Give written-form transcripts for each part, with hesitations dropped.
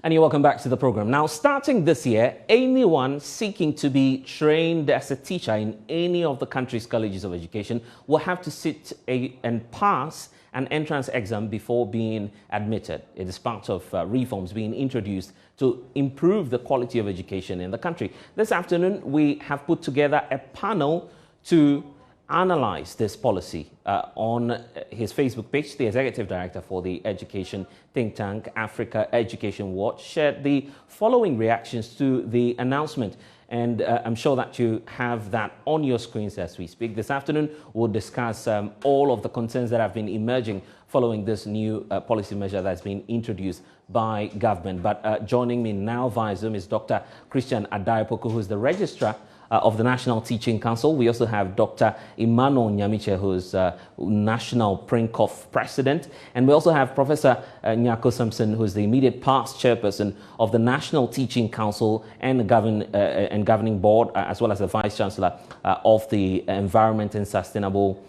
And you're welcome back to the program. Now, starting this year, anyone seeking to be trained as a teacher in any of the country's colleges of education will have to sit and pass an entrance exam before being admitted. It is part of reforms being introduced to improve the quality of education in the country. This afternoon, we have put together a panel to analyze this policy. On his Facebook page, the executive director for the education think tank Africa Education Watch shared the following reactions to the announcement. And I'm sure that you have that on your screens as we speak. This afternoon, we'll discuss all of the concerns that have been emerging following this new policy measure that's been introduced by government. But joining me now via Zoom is Dr. Christian Adaipoku, who is the registrar of the National Teaching Council. We also have Dr. Emmanuel Nyamiche, who's National PRINCOF president. And we also have Professor Nyako Sampson, who's the immediate past chairperson of the National Teaching Council and governing board, as well as the vice chancellor of the Environment and Sustainable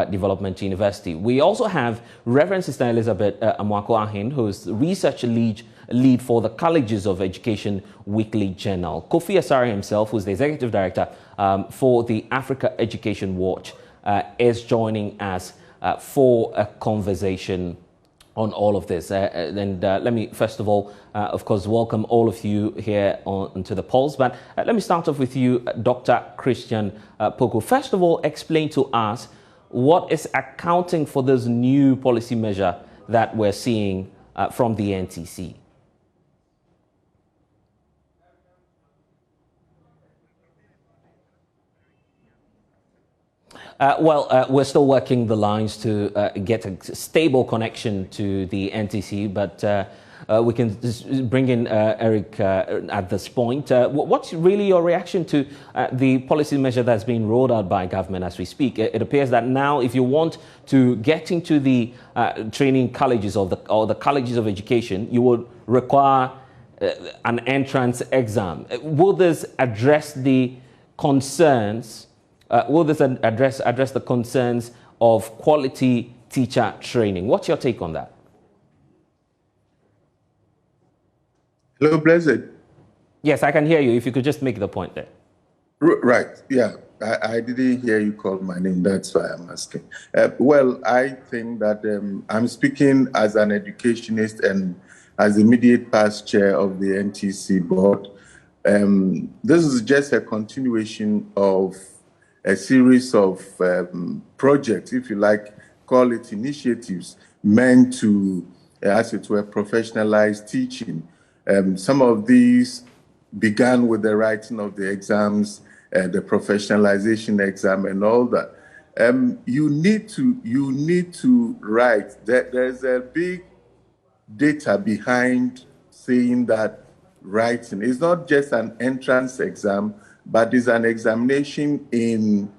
Development University. We also have Reverend Sister Elizabeth Amwako Ahin, who's research lead for the Colleges of Education Weekly Journal. Kofi Asare himself, who's the executive director for the Africa Education Watch, is joining us for a conversation on all of this. Let me first of all, of course, welcome all of you here onto the polls. But let me start off with you, Dr. Christian Poku. First of all, explain to us what is accounting for this new policy measure that we're seeing from the NTC. We're still working the lines to get a stable connection to the NTC, but we can just bring in Eric at this point. What's really your reaction to the policy measure that's being rolled out by government as we speak? It appears that now, if you want to get into the training colleges or the colleges of education, you would require an entrance exam. Will this address the concerns? Will this address the concerns of quality teacher training? What's your take on that? Hello, Blessed. Yes, I can hear you. If you could just make the point there. Right, yeah. I didn't hear you call my name. That's why I'm asking. Well, I think that I'm speaking as an educationist and as immediate past chair of the NTC board. This is just a continuation of a series of projects, if you like, call it initiatives, meant to, as it were, professionalize teaching. Some of these began with the writing of the exams, the professionalization exam, and all that. You need to write. There's a big data behind saying that writing is not just an entrance exam, but is an examination in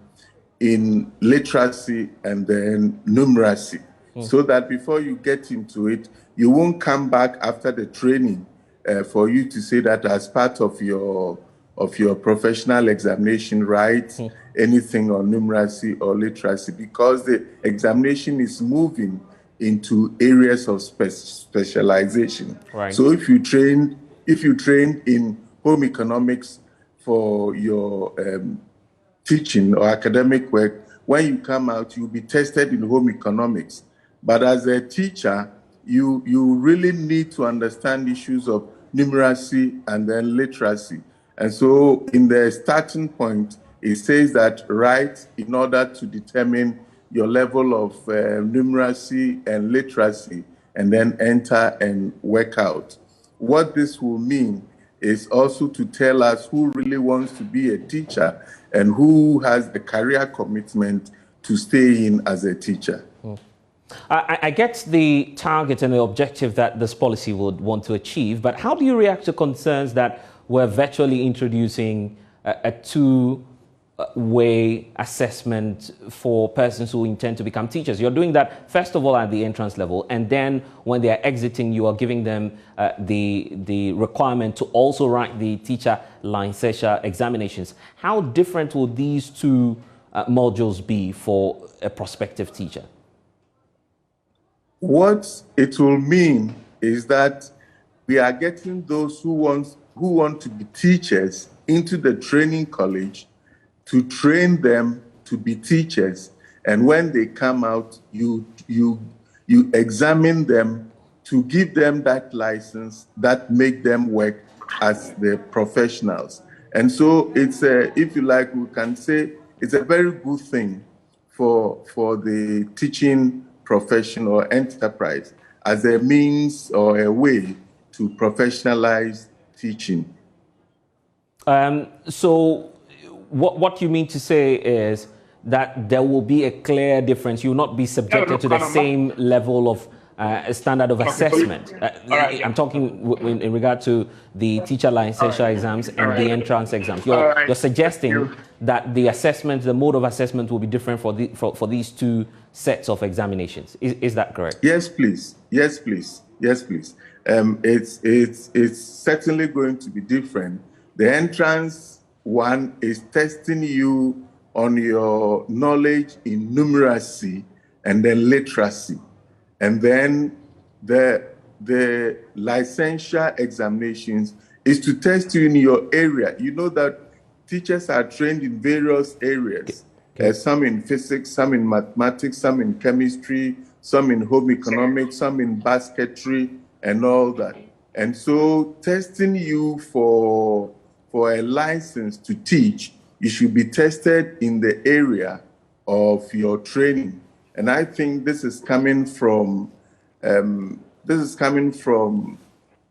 literacy and then numeracy, so that before you get into it, you won't come back after the training for you to say that as part of your professional examination, write anything on numeracy or literacy, because the examination is moving into areas of specialization. Right. So if you train in home economics for your teaching or academic work, when you come out, you'll be tested in home economics. But as a teacher, you really need to understand issues of numeracy and then literacy. And so in the starting point, it says that write in order to determine your level of numeracy and literacy, and then enter and work out. What this will mean is also to tell us who really wants to be a teacher and who has the career commitment to stay in as a teacher. I get the target and the objective that this policy would want to achieve, but how do you react to concerns that we're virtually introducing a two-way assessment for persons who intend to become teachers? You're doing that, first of all, at the entrance level, and then when they are exiting, you are giving them the requirement to also write the teacher licensure examinations. How different will these two modules be for a prospective teacher? What it will mean is that we are getting those who want to be teachers into the training college to train them to be teachers. And when they come out, you examine them to give them that license that make them work as the professionals. And so it's if you like, we can say it's a very good thing for the teaching profession or enterprise as a means or a way to professionalize teaching. So what you mean to say is that there will be a clear difference. You will not be subjected to the same level of standard of assessment. I'm talking in regard to the teacher licensure exams and the entrance exams. You're suggesting that the assessment, the mode of assessment will be different for these two sets of examinations. Is that correct? Yes, please. Yes, please. Yes, please. It's certainly going to be different. The entrance one is testing you on your knowledge in numeracy and then literacy. And then the licensure examinations is to test you in your area. You know that teachers are trained in various areas. Some in physics, some in mathematics, some in chemistry, some in home economics, some in basketry, and all that. And so testing you for a license to teach, you should be tested in the area of your training. And I think this is coming from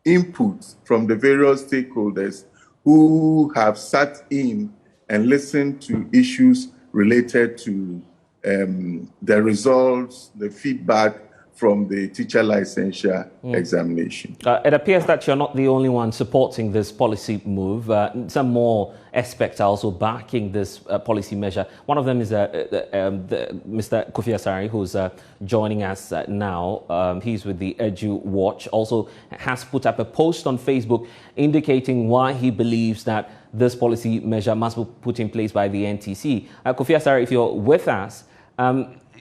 input from the various stakeholders who have sat in and listened to issues related to the results, the feedback from the teacher licensure examination. It appears that you're not the only one supporting this policy move. Some more aspects are also backing this policy measure. One of them is Mr. Kofi Asare, who's joining us now. He's with the Edu Watch. Also has put up a post on Facebook indicating why he believes that this policy measure must be put in place by the NTC. Kofi Asare, if you're with us,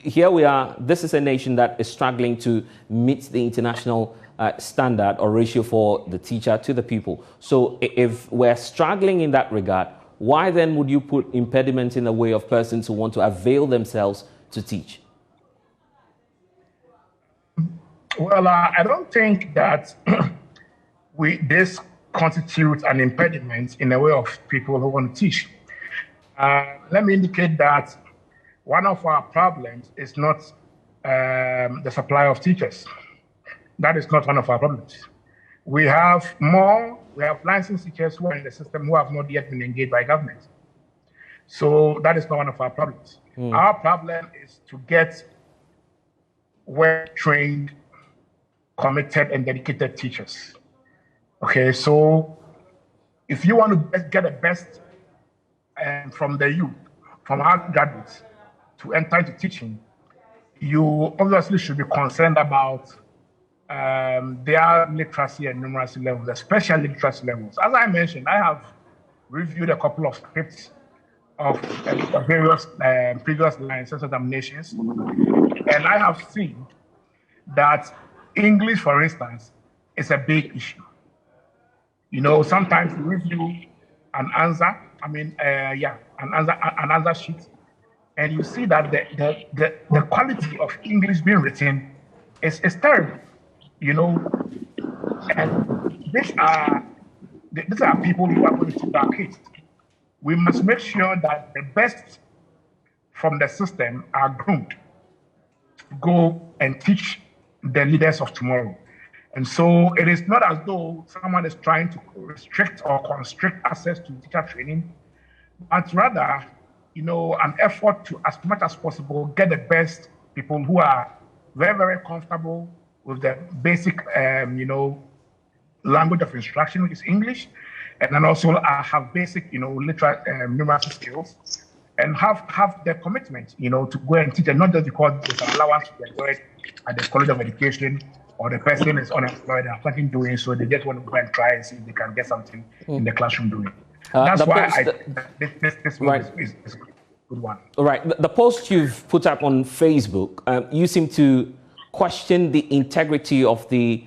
here we are. This is a nation that is struggling to meet the international standard or ratio for the teacher to the pupil. So if we're struggling in that regard, why then would you put impediments in the way of persons who want to avail themselves to teach? Well, I don't think that this constitutes an impediment in the way of people who want to teach. Let me indicate that one of our problems is not the supply of teachers. That is not one of our problems. We have licensed teachers who are in the system who have not yet been engaged by government. So that is not one of our problems. Our problem is to get well-trained, committed, and dedicated teachers. Okay, so if you want to get the best from the youth, from our graduates, to enter into teaching, you obviously should be concerned about their literacy and numeracy levels, especially literacy levels. As I mentioned, I have reviewed a couple of scripts of various previous license examinations, and I have seen that English, for instance, is a big issue. You know, sometimes you review an answer, an answer sheet, and you see that the quality of English being written is terrible, you know. And these are people who are going to teach our kids. We must make sure that the best from the system are groomed to go and teach the leaders of tomorrow. And so it is not as though someone is trying to restrict or constrict access to teacher training, but rather, you know, an effort to, as much as possible, get the best people who are very, very comfortable with the basic, language of instruction, which is English, and then also have basic, numeracy skills, and have the commitment, to go and teach, and not just because there's an allowance to employed at the College of Education, or the person is unemployed and has nothing doing, so they just want to go and try and see if they can get something in the classroom doing. That's why this one is a good one. All right. The post you've put up on Facebook, you seem to question the integrity of the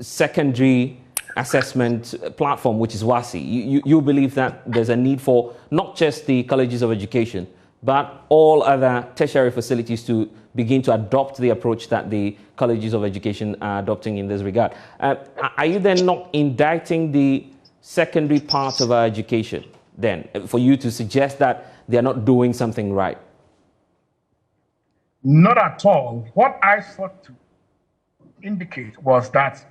secondary assessment platform, which is WASI. You believe that there's a need for not just the colleges of education, but all other tertiary facilities to begin to adopt the approach that the colleges of education are adopting in this regard. Are you then not indicting the secondary part of our education then for you to suggest that they are not doing something right? Not at all. What I sought to indicate was that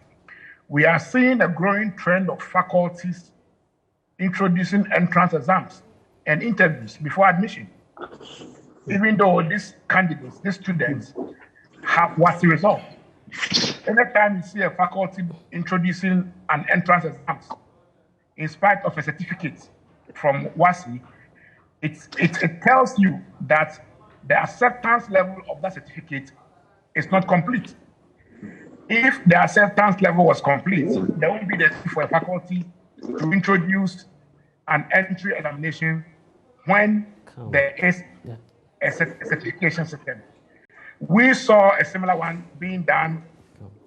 we are seeing a growing trend of faculties introducing entrance exams and interviews before admission. Even though these candidates, these students, have WASI result. Anytime you see a faculty introducing an entrance exam, in spite of a certificate from WASI, it tells you that the acceptance level of that certificate is not complete. If the acceptance level was complete, there would be the need for a faculty to introduce an entry examination when there is a certification system. We saw a similar one being done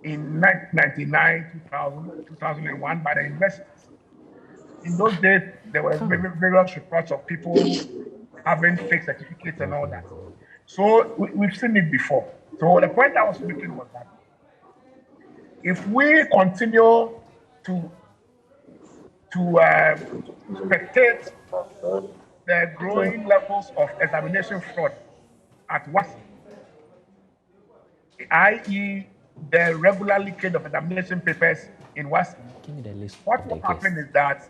in 1999, 2000, 2001 by the universities. In those days, there were various reports of people having fake certificates and all that. So we've seen it before. So the point I was making was that if we continue to spectate the growing levels of examination fraud at WASI, i.e. the regular leakage of examination papers in WASI, what will happen is that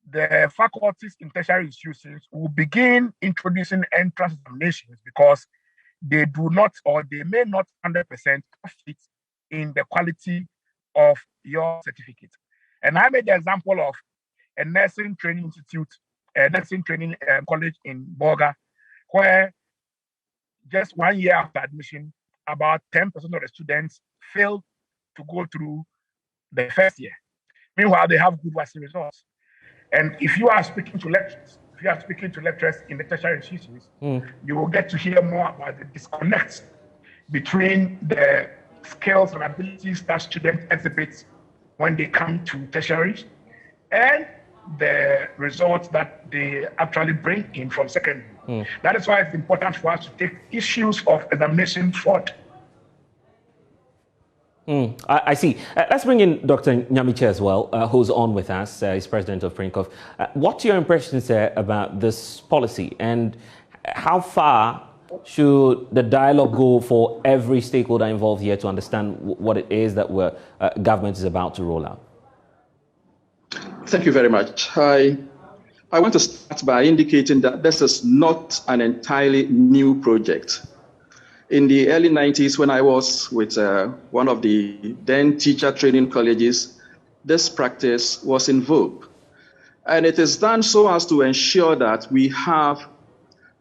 the faculties in tertiary institutions will begin introducing entrance examinations because they do not or they may not 100% fit in the quality of your certificate. And I made the example of a nursing training institute, a nursing training college in Boga, where just 1 year after admission, about 10% of the students failed to go through the first year. Meanwhile, they have good WASI results. And if you are speaking to lecturers, in the tertiary institutions, you will get to hear more about the disconnect between the skills and abilities that students exhibit when they come to tertiary and the results that they actually bring in from secondary. That is why it's important for us to take issues of examination fraud. I see. Let's bring in Dr. Nyamiche as well, who's on with us. He's president of PRINCOF. What's your impressions there about this policy, and how far should the dialogue go for every stakeholder involved here to understand what it is that government is about to roll out? Thank you very much. I want to start by indicating that this is not an entirely new project. In the early 90s, when I was with one of the then teacher training colleges, this practice was in vogue. And it is done so as to ensure that we have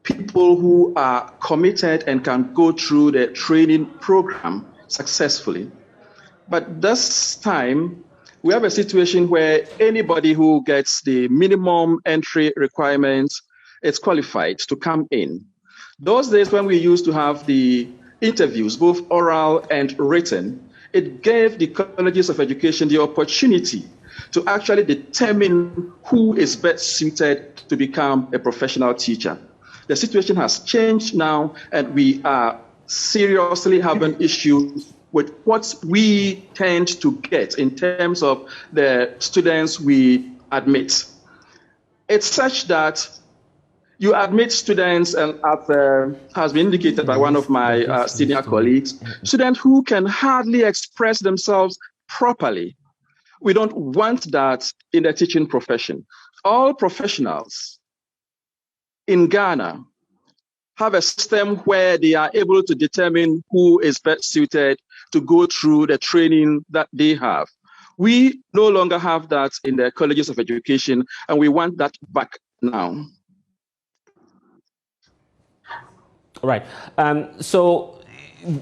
people who are committed and can go through the training program successfully. But this time, we have a situation where anybody who gets the minimum entry requirements is qualified to come in. Those days when we used to have the interviews, both oral and written, it gave the colleges of education the opportunity to actually determine who is best suited to become a professional teacher. The situation has changed now, and we are seriously having issues with what we tend to get in terms of the students we admit. It's such that you admit students, and as has been indicated by one of my senior colleagues, students who can hardly express themselves properly. We don't want that in the teaching profession. All professionals in Ghana have a system where they are able to determine who is best suited to go through the training that they have. We no longer have that in the colleges of education, and we want that back now. Right. So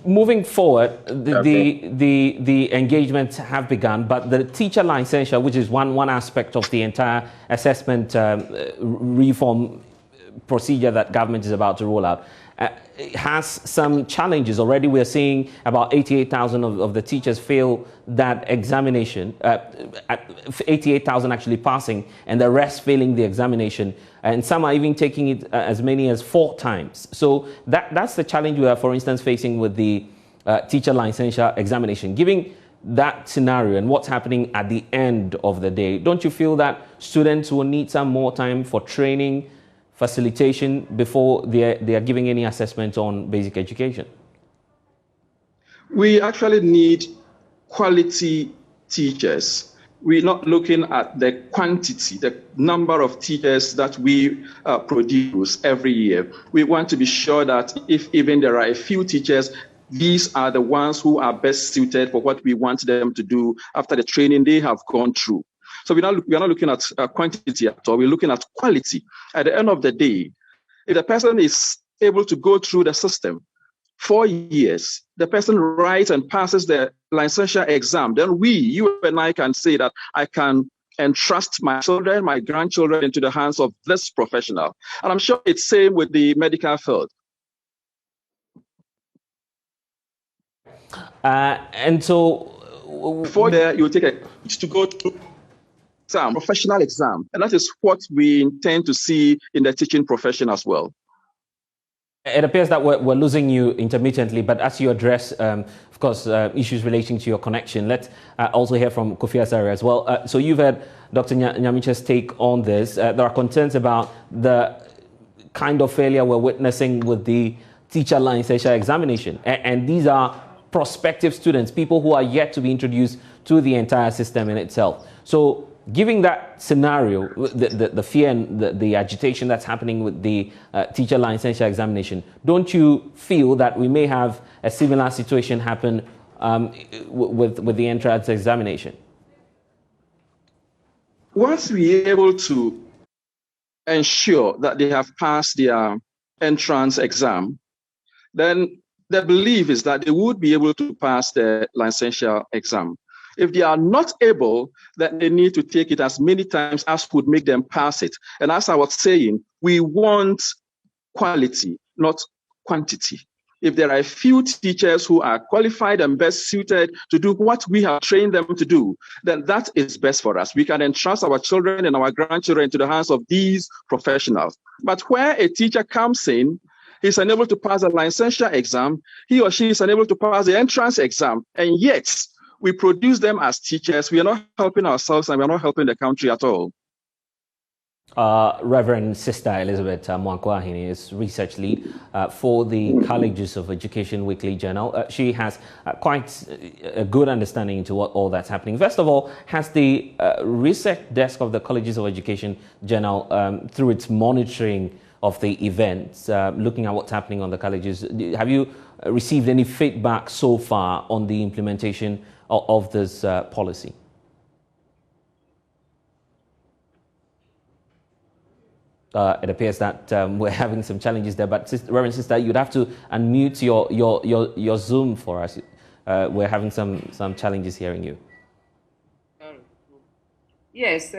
moving forward, the engagements have begun, but the teacher licensure, which is one aspect of the entire assessment reform procedure that government is about to roll out, has some challenges. Already we're seeing about 88,000 of the teachers fail that examination, 88,000 actually passing, and the rest failing the examination. And some are even taking it as many as 4 times. So that's the challenge we are, for instance, facing with the teacher licensure examination. Given that scenario and what's happening at the end of the day, don't you feel that students will need some more time for training, facilitation before they are giving any assessment on basic education? We actually need quality teachers. We're not looking at the quantity, the number of teachers that we produce every year. We want to be sure that if even there are a few teachers, these are the ones who are best suited for what we want them to do after the training they have gone through. So we are not looking at quantity at all. We're looking at quality. At the end of the day, if the person is able to go through the system 4 years, the person writes and passes the licensure exam, then you and I can say that I can entrust my children, my grandchildren into the hands of this professional. And I'm sure it's the same with the medical field. And so before there, you take to go through some professional exam, and that is what we intend to see in the teaching profession as well. It appears that we're losing you intermittently, but as you address, of course, issues relating to your connection, let's also hear from Kofi Asare as well. So you've heard Dr. Nyamiche's take on this. There are concerns about the kind of failure we're witnessing with the teacher licensure examination. And these are prospective students, people who are yet to be introduced to the entire system in itself. So given that scenario, the fear and the agitation that's happening with the teacher licensure examination, don't you feel that we may have a similar situation happen with the entrance examination? Once we're able to ensure that they have passed their entrance exam, then the belief is that they would be able to pass the licensure exam. If they are not able, then they need to take it as many times as would make them pass it. And as I was saying, we want quality, not quantity. If there are a few teachers who are qualified and best suited to do what we have trained them to do, then that is best for us. We can entrust our children and our grandchildren into the hands of these professionals. But where a teacher comes in, he's unable to pass a licensure exam, he or she is unable to pass the entrance exam, and yet we produce them as teachers. We are not helping ourselves and we are not helping the country at all. Reverend Sister Elizabeth Mwankwahini is research lead for the Colleges of Education Weekly Journal. She has quite a good understanding into what all that's happening. First of all, has the research desk of the Colleges of Education Journal, through its monitoring of the events, looking at what's happening on the colleges, have you received any feedback so far on the implementation of this policy? It appears that we're having some challenges there, but Reverend Sister, you'd have to unmute your Zoom for us. We're having some challenges hearing you. Yes,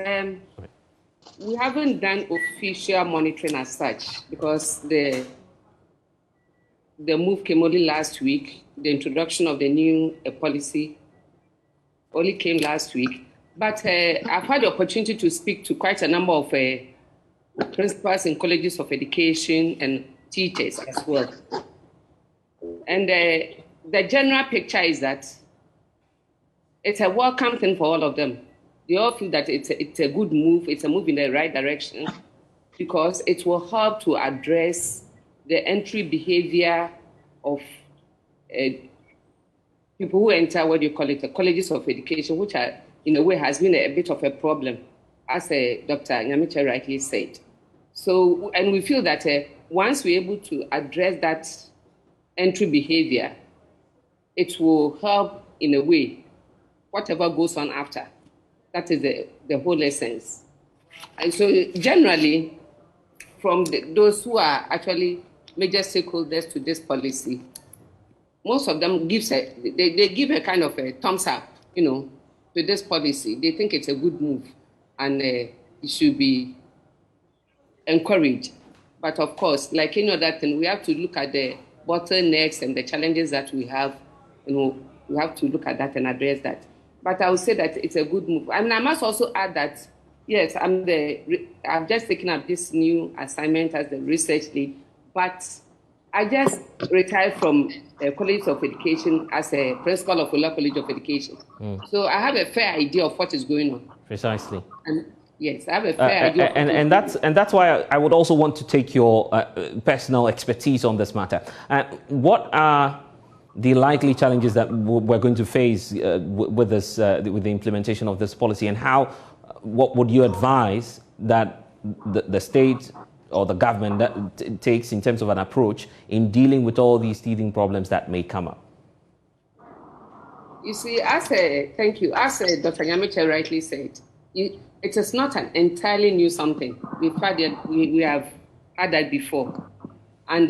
we haven't done official monitoring as such because the move came only last week. The introduction of the new policy only came last week. But I've had the opportunity to speak to quite a number of principals in colleges of education and teachers as well. And the general picture is that it's a welcome thing for all of them. They all feel that it's a good move, it's a move in the right direction, because it will help to address the entry behavior of people who enter, the colleges of education, which are, in a way, has been a bit of a problem, as Dr. Nyamiche rightly said. So, and we feel that once we're able to address that entry behavior, it will help, in a way, whatever goes on after. That is the whole essence. And so generally, from those who are actually major stakeholders to this policy, most of them they give a kind of a thumbs up, to this policy. They think it's a good move and it should be encouraged. But of course, like any other thing, we have to look at the bottlenecks and the challenges that we have. We have to look at that and address that. But I would say that it's a good move. And I must also add that, yes, I've just taken up this new assignment as the research lead, but I just retired from the College of Education as a principal of Ola College of Education. So I have a fair idea of what is going on. Precisely. And yes, I have a fair idea. And that's why I would also want to take your personal expertise on this matter. What are the likely challenges that we're going to face with this, with the implementation of this policy, and what would you advise that the state or the government that takes in terms of an approach in dealing with all these teething problems that may come up? You see, thank you. As Dr. Nyamiche rightly said, it is not an entirely new something. We have had that before. And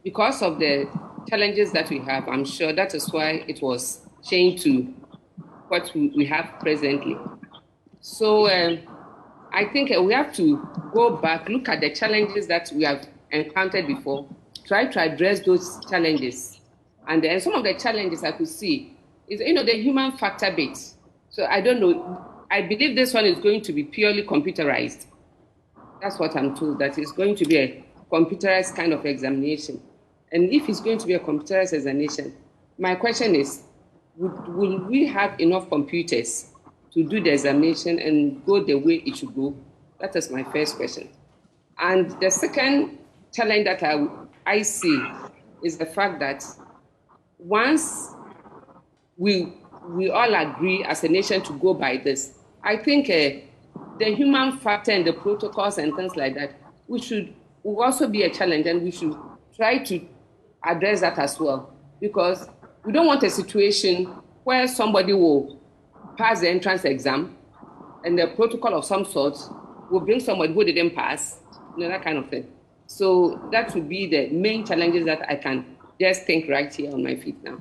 because of the challenges that we have, I'm sure that is why it was changed to what we have presently. So I think we have to go back, look at the challenges that we have encountered before, try to address those challenges. And then some of the challenges I could see is, the human factor bit. So I don't know. I believe this one is going to be purely computerized. That's what I'm told, that it's going to be a computerized kind of examination. And if it's going to be a computerized examination, my question is, will we have enough computers to do the examination and go the way it should go? That is my first question. And the second challenge that I see is the fact that once we all agree as a nation to go by this, I think the human factor and the protocols and things like that, will also be a challenge, and we should try to address that as well, because we don't want a situation where somebody will pass the entrance exam and the protocol of some sort will bring somebody who didn't pass, that kind of thing. So that would be the main challenges that I can just think right here on my feet now.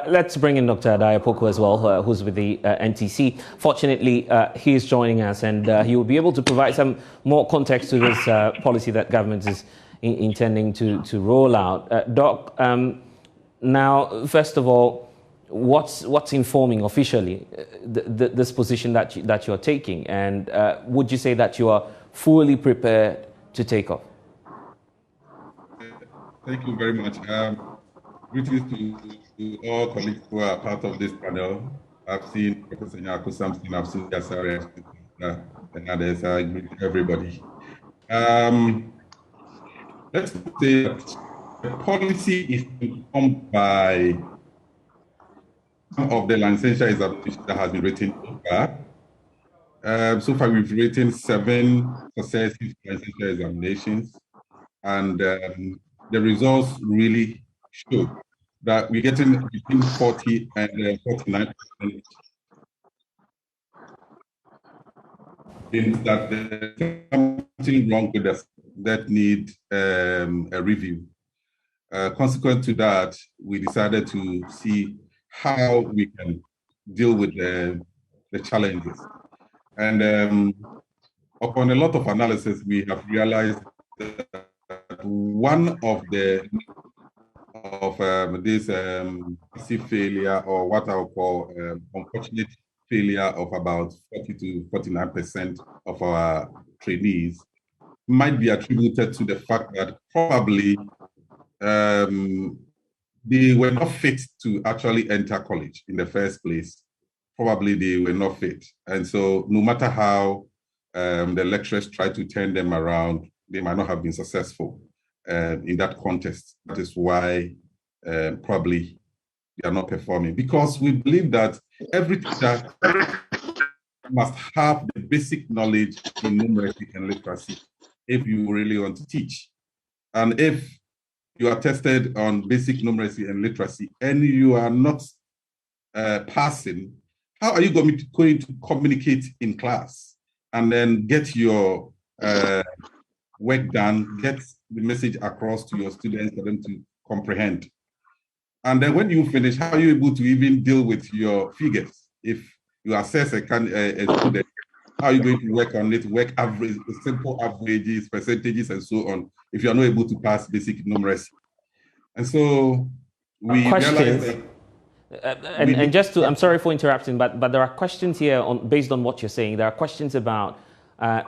Let's bring in Dr. Diapoku as well, who's with the NTC. Fortunately, he is joining us, and he will be able to provide some more context to this policy that government is intending to roll out. Doc, now, first of all, what's informing officially this position that you're taking, and would you say that you are fully prepared to take off? Thank you very much. Greetings to all colleagues who are part of this panel. I've seen Professor Nyako Samson, I've seen Yasare, and others. I greet everybody. Let's say that the policy is informed by some of the licensure examinations that has been written so far. So far, we've written 7 successive licensure examinations, and the results really show that we're getting between 40 and 49% in that there's something wrong with us that need a review. Consequent to that, we decided to see how we can deal with the challenges. And upon a lot of analysis, we have realized that one of this passive failure, or what I would call unfortunate failure of about 40 to 49% of our trainees, might be attributed to the fact that probably they were not fit to actually enter college in the first place. Probably they were not fit. And so no matter how the lecturers try to turn them around, they might not have been successful in that contest. That is why probably they are not performing. Because we believe that every teacher must have the basic knowledge in numeracy and literacy if you really want to teach. And if you are tested on basic numeracy and literacy and you are not passing, how are you going to communicate in class and then get your work done, get the message across to your students for them to comprehend? And then when you finish, how are you able to even deal with your figures if you assess a student How are you going to work on it, work average, simple averages, percentages, and so on, if you are not able to pass basic numeracy? And so we realized that. And just to, I'm sorry for interrupting, but there are questions here based on what you're saying. There are questions about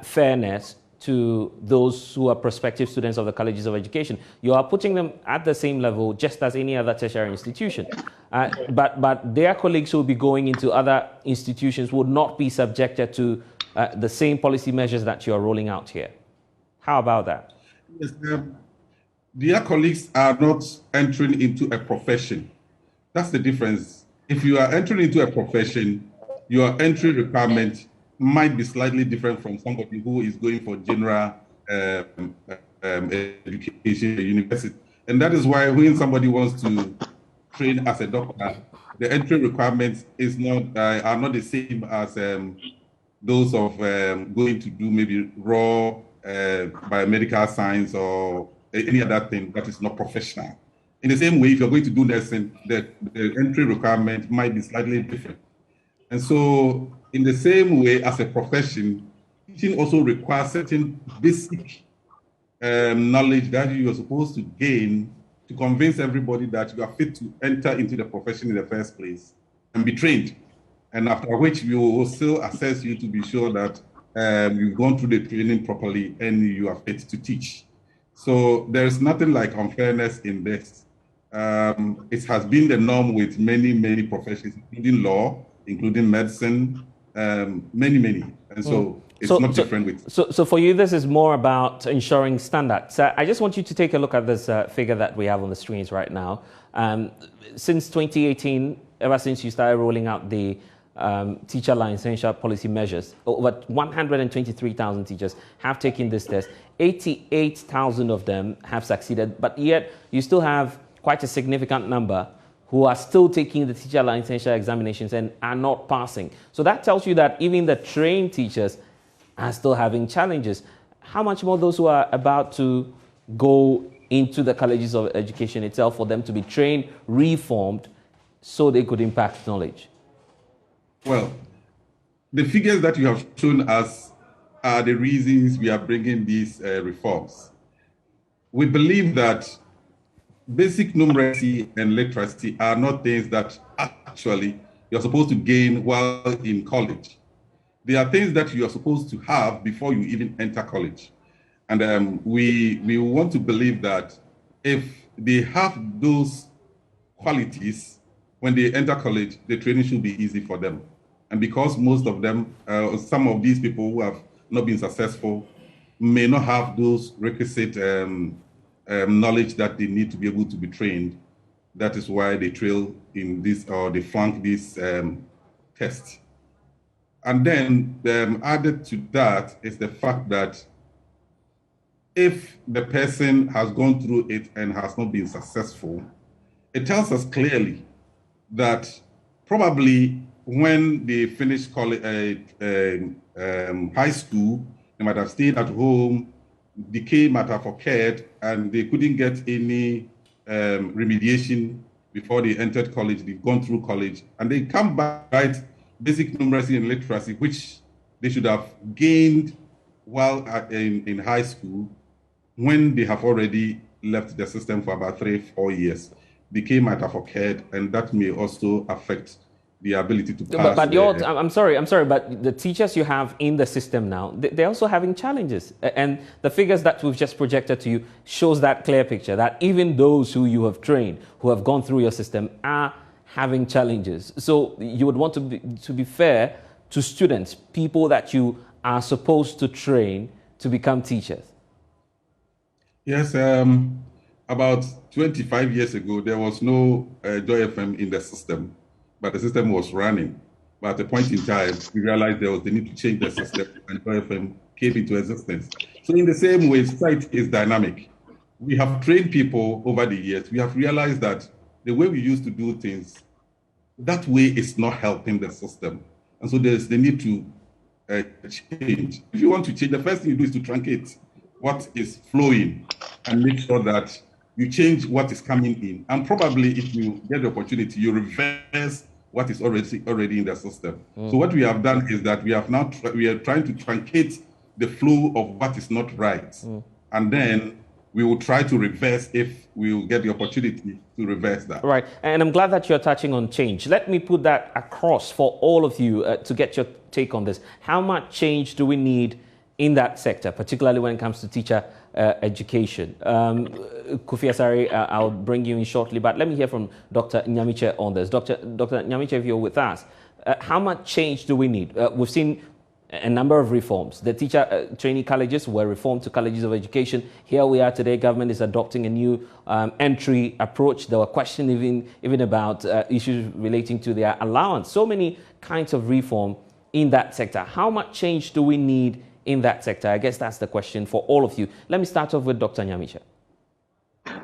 fairness to those who are prospective students of the colleges of education. You are putting them at the same level just as any other tertiary institution. But their colleagues who will be going into other institutions would not be subjected to the same policy measures that you are rolling out here. How about that? Yes, their colleagues are not entering into a profession. That's the difference. If you are entering into a profession, your entry requirement might be slightly different from somebody who is going for general education at university. And that is why when somebody wants to train as a doctor, the entry requirements is not are not the same as those of going to do maybe raw biomedical science or any other thing that is not professional. In the same way, if you're going to do nursing, the entry requirement might be slightly different. And so in the same way as a profession, teaching also requires certain basic knowledge that you are supposed to gain to convince everybody that you are fit to enter into the profession in the first place and be trained. And after which we will still assess you to be sure that you've gone through the training properly and you are fit to teach. So there's nothing like unfairness in this. It has been the norm with many professions, including law, including medicine, many. And so it's not different with. So for you, this is more about ensuring standards. I just want you to take a look at this figure that we have on the screens right now. Since 2018, ever since you started rolling out the teacher licensure policy measures, over 123,000 teachers have taken this test. 88,000 of them have succeeded, but yet you still have quite a significant number who are still taking the teacher licensure examinations and are not passing. So that tells you that even the trained teachers are still having challenges. How much more those who are about to go into the colleges of education itself for them to be trained, reformed, so they could impact knowledge? Well, the figures that you have shown us are the reasons we are bringing these reforms. We believe that basic numeracy and literacy are not things that actually you're supposed to gain while in college. They are things that you are supposed to have before you even enter college. And we want to believe that if they have those qualities, when they enter college, the training should be easy for them. And because most of them, some of these people who have not been successful may not have those requisite knowledge that they need to be able to be trained. That is why they trail in this, or they flunk this test. And then added to that is the fact that if the person has gone through it and has not been successful, it tells us clearly that probably when they finish college, high school, they might have stayed at home, decay might have occurred, and they couldn't get any remediation before they entered college. They've gone through college, and they come back, right, basic numeracy and literacy, which they should have gained while in high school, when they have already left the system for about 3-4 years. Decay might have occurred, and that may also affect the ability to pass. But I'm sorry, but the teachers you have in the system now, they're also having challenges. And the figures that we've just projected to you shows that clear picture, that even those who you have trained, who have gone through your system, are having challenges. So you would want to be fair to students, people that you are supposed to train to become teachers. Yes, about 25 years ago, there was no Joy FM in the system, but the system was running. But at a point in time, we realized there was the need to change the system, and Joy FM came into existence. So in the same way, society is dynamic. We have trained people over the years. We have realized that the way we used to do things, that way is not helping the system. And so there's the need to change. If you want to change, the first thing you do is to truncate what is flowing and make sure that you change what is coming in. And probably if you get the opportunity, you reverse what is already in the system. So what we have done is that we have now we are trying to truncate the flow of what is not right, and then we will try to reverse if we will get the opportunity to reverse that. Right, and I'm glad that you're touching on change. Let me put that across for all of you to get your take on this. How much change do we need in that sector, particularly when it comes to teacher education? Kofi Asare, I'll bring you in shortly, but let me hear from Dr. Nyamiche on this. Dr. Nyamiche, if you're with us, how much change do we need? We've seen a number of reforms. The teacher trainee colleges were reformed to colleges of education. Here we are today, government is adopting a new entry approach. There were questions even about issues relating to their allowance. So many kinds of reform in that sector. How much change do we need in that sector? I guess that's the question for all of you. Let me start off with Dr. Nyamiche.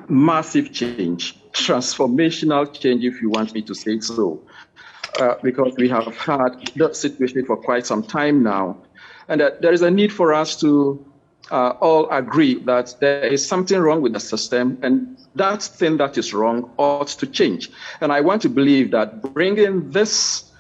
Massive change, transformational change, if you want me to say so. Because we have had that situation for quite some time now. And there is a need for us to all agree that there is something wrong with the system, and that thing that is wrong ought to change. And I want to believe that bringing this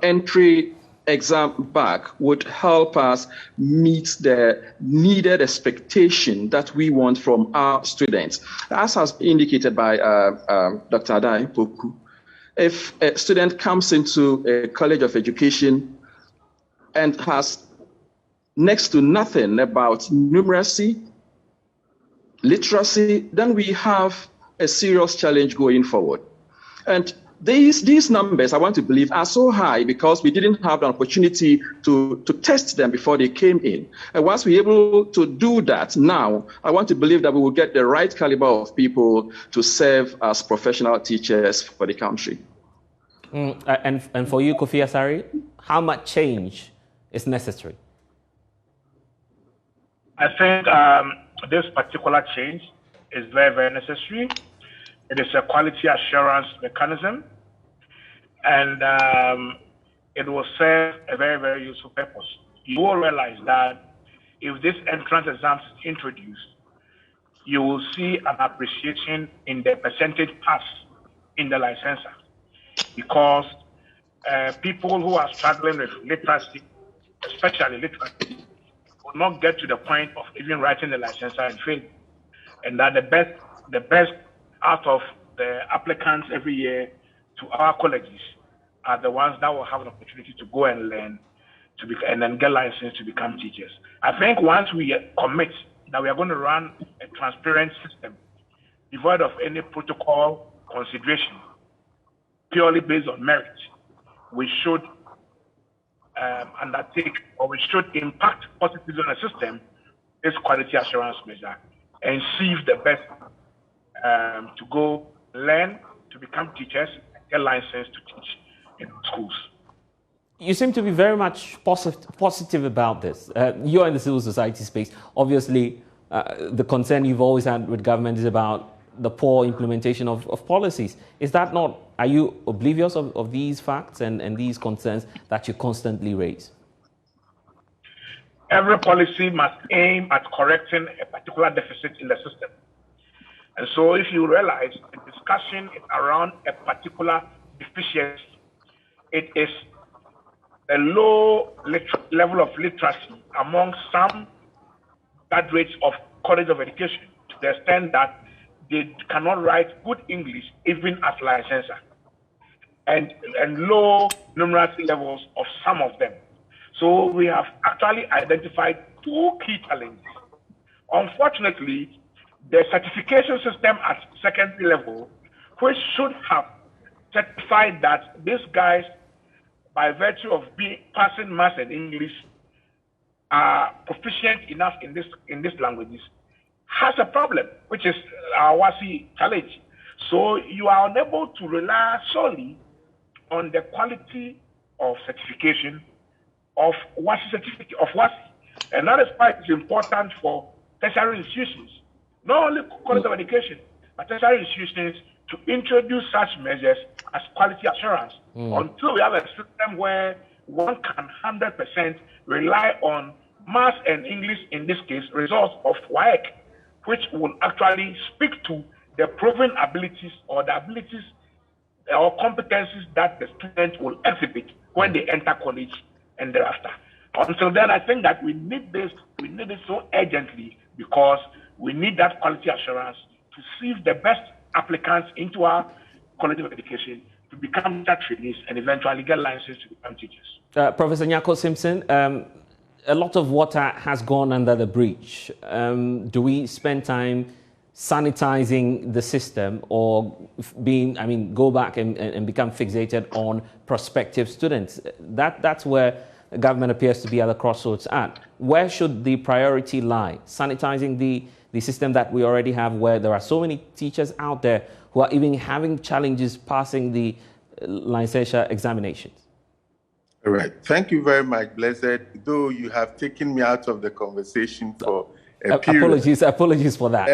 entry exam back would help us meet the needed expectation that we want from our students. As has been indicated by Dr. Adai Poku, if a student comes into a college of education and has next to nothing about numeracy, literacy, then we have a serious challenge going forward. And these numbers, I want to believe, are so high because we didn't have an opportunity to test them before they came in. And once we're able to do that now, I want to believe that we will get the right caliber of people to serve as professional teachers for the country. And for you, Kofi Asare, how much change is necessary? I think this particular change is very, very necessary. It is a quality assurance mechanism, and it will serve a very, very useful purpose. You will realize that if this entrance exam is introduced, you will see an appreciation in the percentage pass in the licensure, because people who are struggling with literacy, especially literacy, will not get to the point of even writing the licensure and fail. And that the best out of the applicants every year to our colleges are the ones that will have an opportunity to go and learn and then get licensed to become teachers. I think once we commit that we are going to run a transparent system devoid of any protocol consideration, purely based on merit, we should undertake, or we should impact positively on the system, this quality assurance measure, and see if the best to go learn to become teachers, get licensed to teach in schools. You seem to be very much positive about this. You're in the civil society space. Obviously, the concern you've always had with government is about the poor implementation of policies. Is that not, are you oblivious of these facts and these concerns that you constantly raise? Every policy must aim at correcting a particular deficit in the system. And so if you realize the discussion is around a particular deficiency, it is a low level of literacy among some graduates of college of education, to the extent that they cannot write good English even as licensure, and low numeracy levels of some of them. So we have actually identified two key challenges. Unfortunately, the certification system at secondary level, which should have certified that these guys, by virtue of passing maths and English, are proficient enough in these languages, has a problem, which is our WASI challenge. So you are unable to rely solely on the quality of certification of WASI certificate of WASI, and that is why it's important for tertiary institutions, not only college of education, but tertiary institutions, to introduce such measures as quality assurance until we have a system where one can 100% rely on maths and English, in this case, results of WAEC, which will actually speak to the proven abilities or the abilities or competencies that the students will exhibit when they enter college and thereafter. Until then, I think that we need it so urgently because we need that quality assurance to sieve the best applicants into our college of education to become teacher trainees and eventually get licenses to become teachers. Professor Nyako Simpson, a lot of water has gone under the bridge. Do we spend time sanitizing the system or go back and become fixated on prospective students? That's where the government appears to be at the crossroads at. Where should the priority lie? Sanitizing the system that we already have, where there are so many teachers out there who are even having challenges passing the licensure examinations? All right. Thank you very much, Blessed. Though you have taken me out of the conversation for a period. Apologies for that.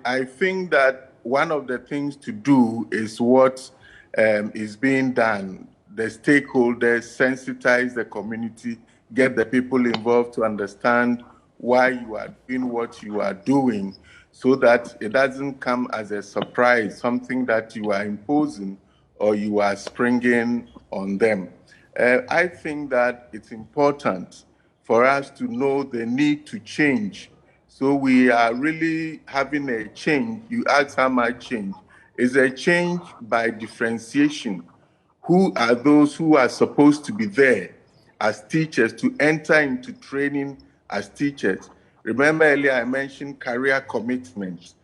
I think that one of the things to do is what is being done. The stakeholders sensitize the community, get the people involved to understand why you are doing what you are doing, so that it doesn't come as a surprise, something that you are imposing or you are springing on them. I think that it's important for us to know the need to change. So we are really having a change. You ask how much change. Is a change by differentiation. Who are those who are supposed to be there as teachers to enter into training as teachers? Remember earlier I mentioned career commitment.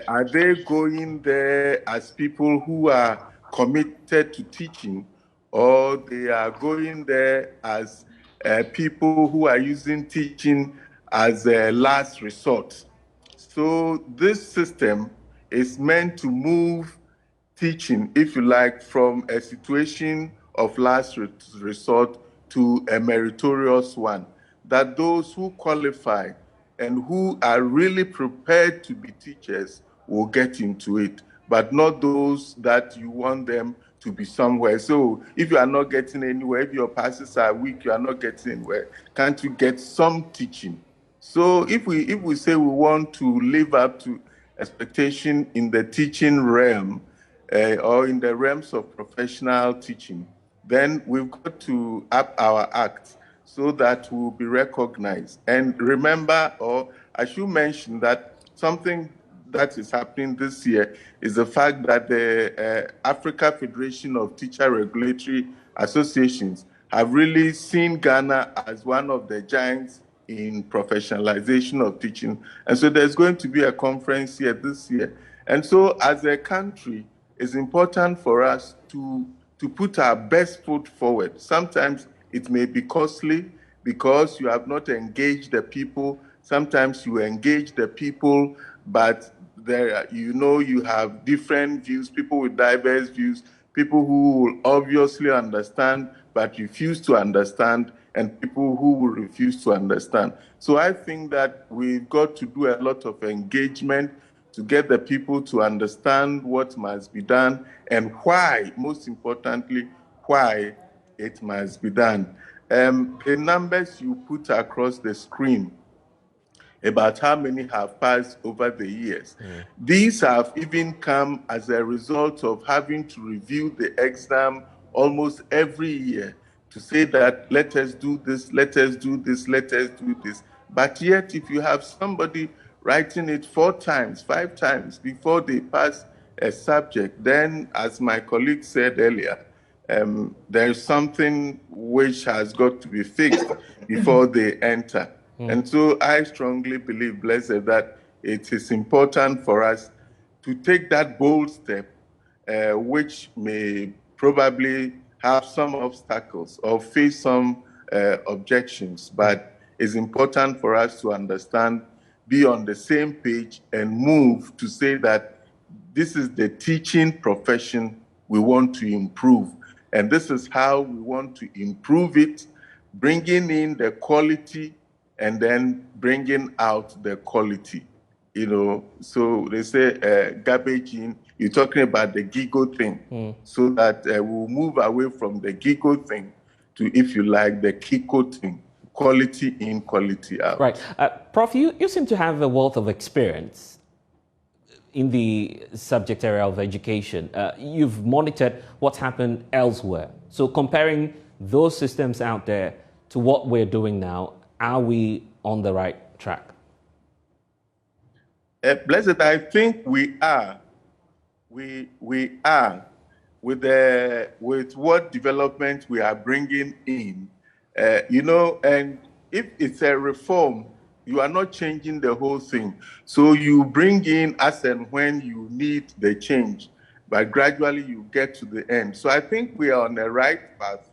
Are they going there as people who are committed to teaching, or they are going there as people who are using teaching as a last resort? So this system is meant to move teaching, if you like, from a situation of last resort to a meritorious one, that those who qualify and who are really prepared to be teachers will get into it, but not those that you want them to be somewhere. So if you are not getting anywhere, if your passes are weak, you are not getting anywhere, can't you get some teaching? So if we say we want to live up to expectation in the teaching realm, or in the realms of professional teaching, then we've got to up our act so that we'll be recognized. And remember, or I should mention that something that is happening this year is the fact that the Africa Federation of Teacher Regulatory Associations have really seen Ghana as one of the giants in professionalization of teaching. And so there's going to be a conference here this year. And so as a country, it's important for us to put our best foot forward. Sometimes it may be costly because you have not engaged the people. Sometimes you engage the people, but you have different views, people with diverse views, people who will obviously understand but refuse to understand, and people who will refuse to understand. So I think that we've got to do a lot of engagement to get the people to understand what must be done and why, most importantly, why it must be done. The numbers you put across the screen about how many have passed over the years. These have even come as a result of having to review the exam almost every year to say that let us do this, let us do this, let us do this. But yet, if you have somebody writing it 4 times, 5 times before they pass a subject, then, as my colleague said earlier, there is something which has got to be fixed before they enter. And so I strongly believe, Blessed, that it is important for us to take that bold step, which may probably have some obstacles or face some objections, but it's important for us to understand, be on the same page, and move to say that this is the teaching profession we want to improve. And this is how we want to improve it, bringing in the quality and then bringing out the quality. So they say garbage in, you're talking about the giggle thing, so that we'll move away from the giggle thing to, if you like, the Kiko thing, quality in, quality out. Right. Prof, you seem to have a wealth of experience. in the subject area of education, you've monitored what's happened elsewhere. So comparing those systems out there to what we're doing now, are we on the right track? Blessed, I think we are. We are with what development we are bringing in, and if it's a reform, you are not changing the whole thing. So you bring in as and when you need the change, but gradually you get to the end. So I think we are on the right path.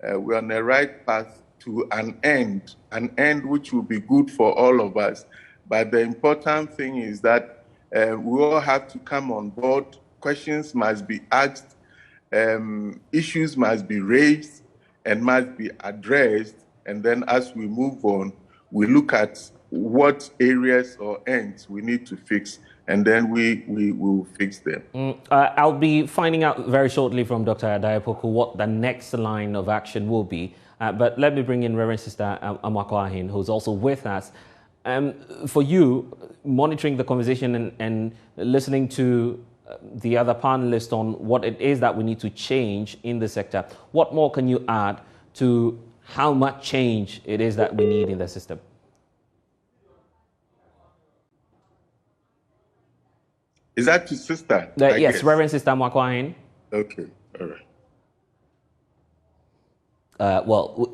We're on the right path to an end which will be good for all of us. But the important thing is that we all have to come on board. Questions must be asked, issues must be raised and must be addressed. And then as we move on, we look at what areas or ends we need to fix, and then we will fix them. I'll be finding out very shortly from Dr. Adayopoku what the next line of action will be. But let me bring in Reverend Sister Amakwahin, who's also with us. For you, monitoring the conversation and listening to the other panelists on what it is that we need to change in the sector, what more can you add to how much change it is that we need in the system? Is that your sister? Yes, guess. Reverend Sister Amakwahin. Okay, all right. Well,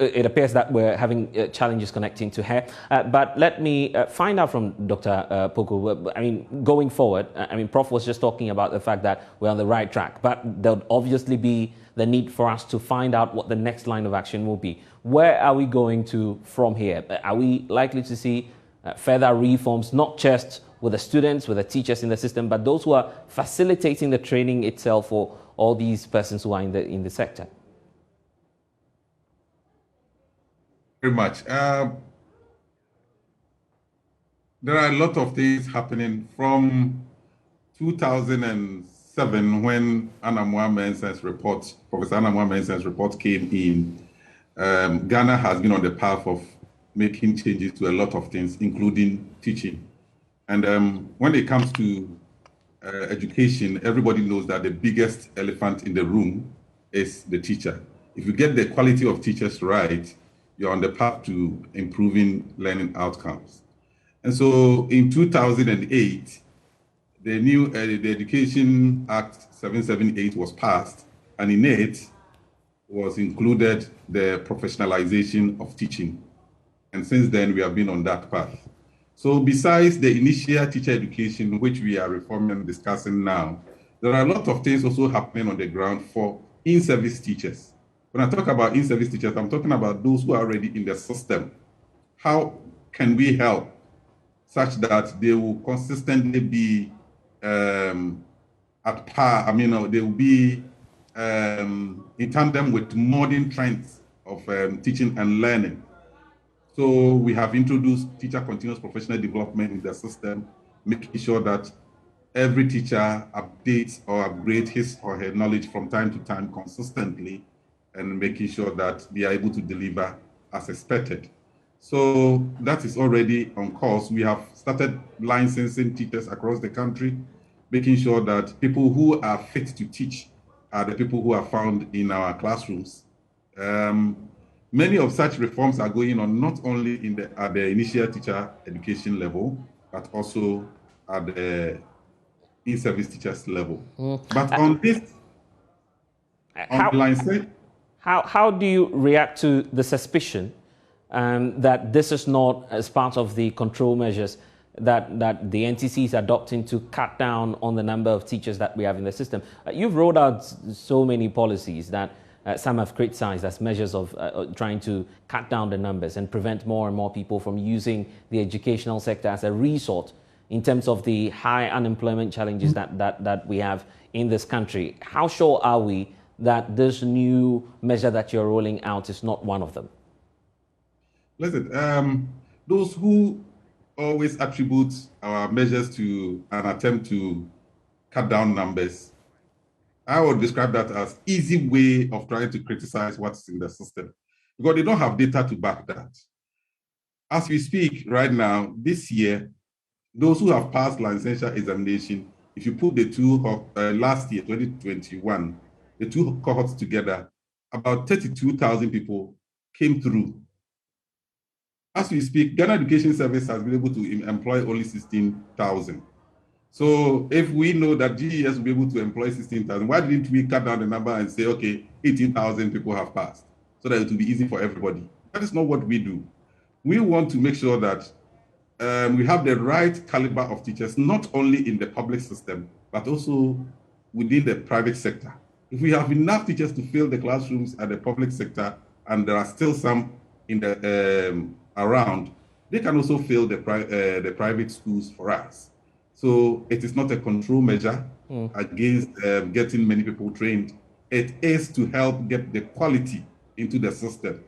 it appears that we're having challenges connecting to her. But let me find out from Dr. Poku. I mean, going forward, Prof was just talking about the fact that we're on the right track, but there'll obviously be the need for us to find out what the next line of action will be. Where are we going to from here? Are we likely to see further reforms, not just with the students, with the teachers in the system, but those who are facilitating the training itself for all these persons who are in the sector? Very much. There are a lot of things happening from 2007 when Professor Anna Moah-Mensah's report came in. Ghana has been on the path of making changes to a lot of things, including teaching. And when it comes to education, everybody knows that the biggest elephant in the room is the teacher. If you get the quality of teachers right, you're on the path to improving learning outcomes. And so in 2008, the new the Education Act 778 was passed, and in it was included the professionalization of teaching. And since then, we have been on that path. So besides the initial teacher education, which we are reforming and discussing now, there are a lot of things also happening on the ground for in-service teachers. When I talk about in-service teachers, I'm talking about those who are already in the system. How can we help such that they will consistently be at par? They will be in tandem with modern trends of teaching and learning. So we have introduced teacher continuous professional development in the system, making sure that every teacher updates or upgrades his or her knowledge from time to time consistently, and making sure that they are able to deliver as expected. So that is already on course. We have started licensing teachers across the country, making sure that people who are fit to teach are the people who are found in our classrooms. Many of such reforms are going on not only at the initial teacher education level, but also at the in-service teachers level. But on this online side, how do you react to the suspicion that this is not as part of the control measures that the NTC is adopting to cut down on the number of teachers that we have in the system? You've rolled out so many policies that some have criticized as measures of trying to cut down the numbers and prevent more and more people from using the educational sector as a resort in terms of the high unemployment challenges that we have in this country. How sure are we that this new measure that you're rolling out is not one of them? Listen, those who always attribute our measures to an attempt to cut down numbers, I would describe that as easy way of trying to criticize what's in the system, because they don't have data to back that. As we speak right now, this year, those who have passed licensure examination, if you put the two last year, 2021, the two cohorts together, about 32,000 people came through. As we speak, Ghana Education Service has been able to employ only 16,000. So if we know that GES will be able to employ 16,000, why didn't we cut down the number and say, okay, 18,000 people have passed, so that it will be easy for everybody? That is not what we do. We want to make sure that we have the right caliber of teachers, not only in the public system, but also within the private sector. If we have enough teachers to fill the classrooms at the public sector, and there are still some in the around, they can also fill the private schools for us. So it is not a control measure against getting many people trained. It is to help get the quality into the system.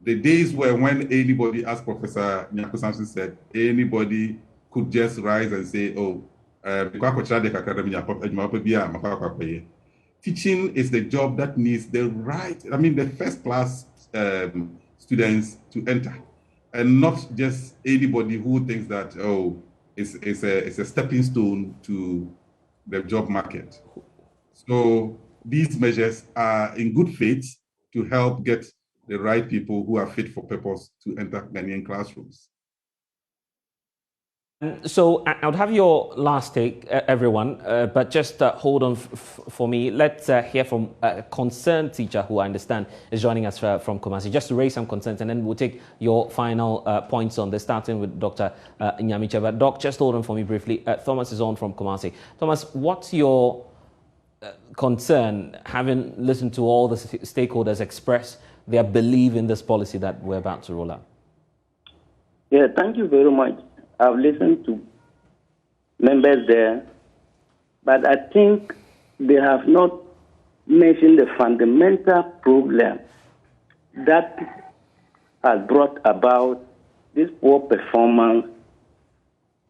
The days were when anybody, as Professor Nyako Samson said, anybody could just rise and say, oh, teaching is the job that needs the first class students to enter, and not just anybody who thinks that, oh, it's a stepping stone to the job market. So these measures are in good faith to help get the right people who are fit for purpose to enter Ghanaian classrooms. So I would have your last take, everyone, but just hold on for me. Let's hear from a concerned teacher who I understand is joining us from Kumasi, just to raise some concerns, and then we'll take your final points on this, starting with Dr. Nyamiche. But Doc, just hold on for me briefly. Thomas is on from Kumasi. Thomas, what's your concern, having listened to all the stakeholders express their belief in this policy that we're about to roll out? Yeah, thank you very much. I've listened to members there, but I think they have not mentioned the fundamental problem that has brought about this poor performance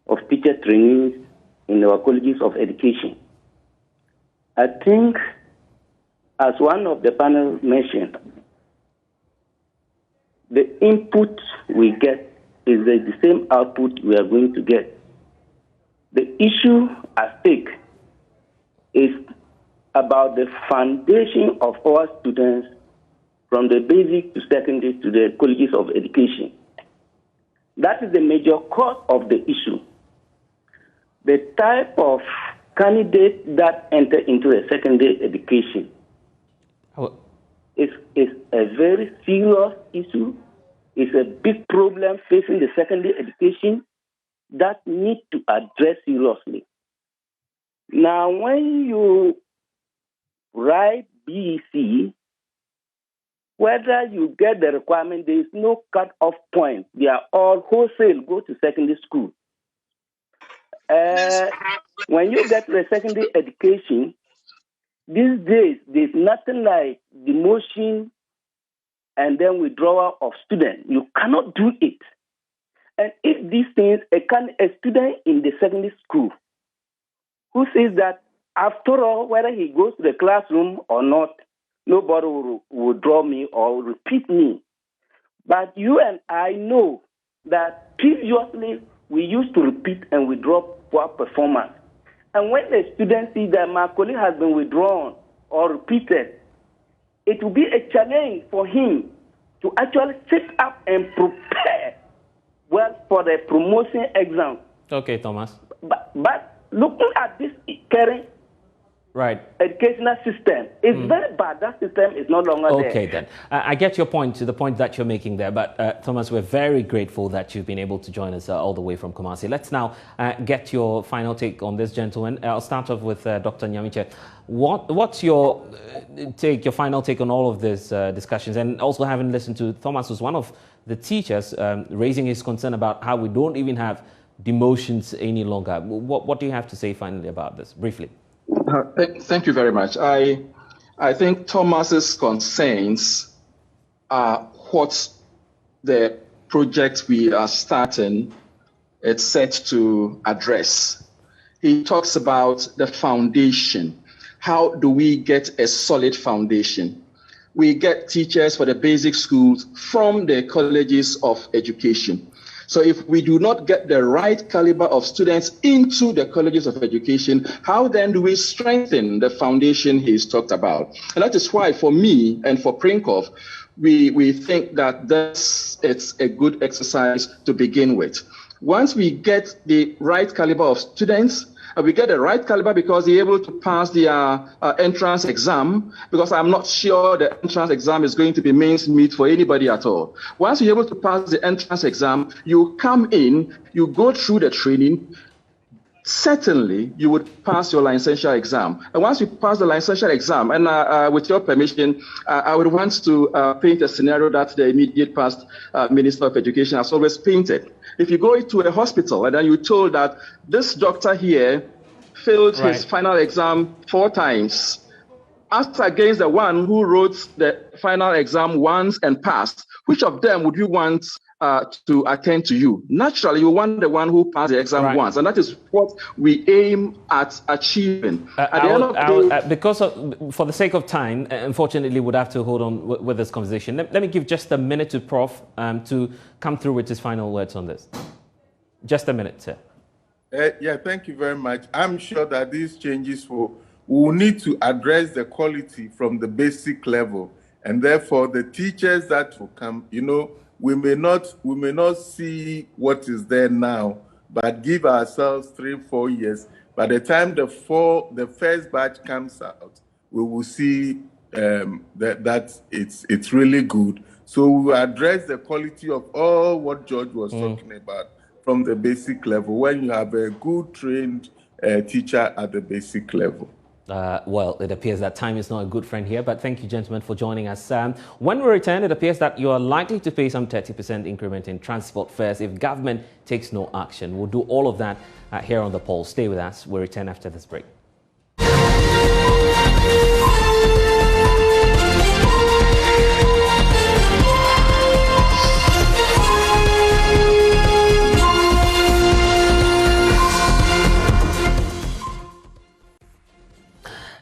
of teacher trainees in our colleges of education. I think, as one of the panel mentioned, the input we get is the same output we are going to get. The issue at stake is about the foundation of our students from the basic to secondary to the colleges of education. That is the major cause of the issue. The type of candidates that enter into a secondary education is a very serious issue. It's a big problem facing the secondary education that need to address seriously. Now, when you write BEC, whether you get the requirement, there is no cut-off point. They are all wholesale, go to secondary school. When you get to the secondary education, these days, there's nothing like demotion and then withdrawal of students. You cannot do it. And if these things, a student in the secondary school who says that after all, whether he goes to the classroom or not, nobody will withdraw me or repeat me. But you and I know that previously we used to repeat and withdraw poor performance. And when the student sees that my colleague has been withdrawn or repeated, it will be a challenge for him to actually sit up and prepare well for the promotion exam. Okay, Thomas. But looking at this current educational system, it's very bad. That system is no longer there. Okay, then. I get your point, to the point that you're making there. But, Thomas, we're very grateful that you've been able to join us all the way from Kumasi. Let's now get your final take on this, gentleman. I'll start off with Dr. Nyamiche. What's your take, your final take on all of these discussions? And also, having listened to Thomas, was one of the teachers raising his concern about how we don't even have demotions any longer. What do you have to say finally about this, briefly? Thank you very much. I think Thomas's concerns are what the project we are starting is set to address. He talks about the foundation. How do we get a solid foundation? We get teachers for the basic schools from the colleges of education. So if we do not get the right caliber of students into the colleges of education, how then do we strengthen the foundation he's talked about? And that is why for me and for Prinkov, we think that it's a good exercise to begin with. Once we get the right caliber of students, we get the right caliber because they're able to pass their entrance exam, because I'm not sure the entrance exam is going to be mincemeat for anybody at all. Once you're able to pass the entrance exam, you come in, you go through the training, certainly you would pass your licentiate exam. And once you pass the licentiate exam, and with your permission, I would want to paint a scenario that the immediate past Minister of Education has always painted. If you go to a hospital and then you're told that this doctor here failed his final exam 4 times, asked against the one who wrote the final exam once and passed, which of them would you want to attend to you? Naturally, you want the one who passed the exam once, and that is what we aim at achieving. For the sake of time, unfortunately, we'd have to hold on with this conversation. Let me give just a minute to Prof to come through with his final words on this. Just a minute, sir. Yeah, thank you very much. I'm sure that these changes will need to address the quality from the basic level, and therefore the teachers that will come, we may not see what is there now, but give ourselves 3-4 years. By the time the first batch comes out, we will see that it's really good. So we will address the quality of all what George was talking about from the basic level, when you have a good trained teacher at the basic level. Well, it appears that time is not a good friend here, but thank you, gentlemen, for joining us. When we return, it appears that you are likely to pay some 30% increment in transport fares if government takes no action. We'll do all of that here on The Pulse. Stay with us. We'll return after this break.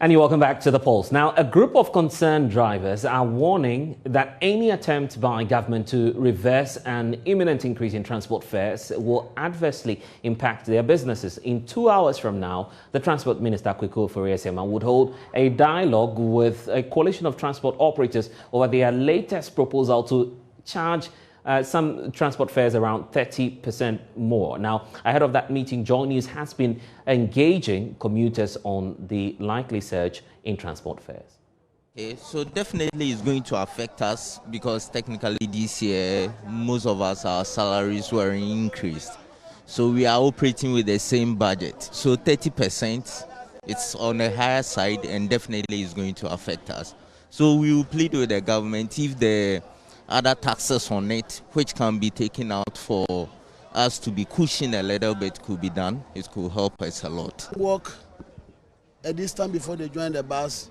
And you're welcome back to The Pulse. Now, a group of concerned drivers are warning that any attempt by government to reverse an imminent increase in transport fares will adversely impact their businesses. In 2 hours from now, the Transport Minister, Kweku Ofori-Esiama, would hold a dialogue with a coalition of transport operators over their latest proposal to charge some transport fares around 30% more. Now, ahead of that meeting, JoyNews has been engaging commuters on the likely surge in transport fares. Okay, so definitely it's going to affect us because technically this year, most of us, our salaries were increased. So we are operating with the same budget. So 30%, it's on the higher side and definitely is going to affect us. So we will plead with the government if the other taxes on it, which can be taken out for us to be cushioned a little bit, could be done. It could help us a lot. Walk a distance before they join the bus.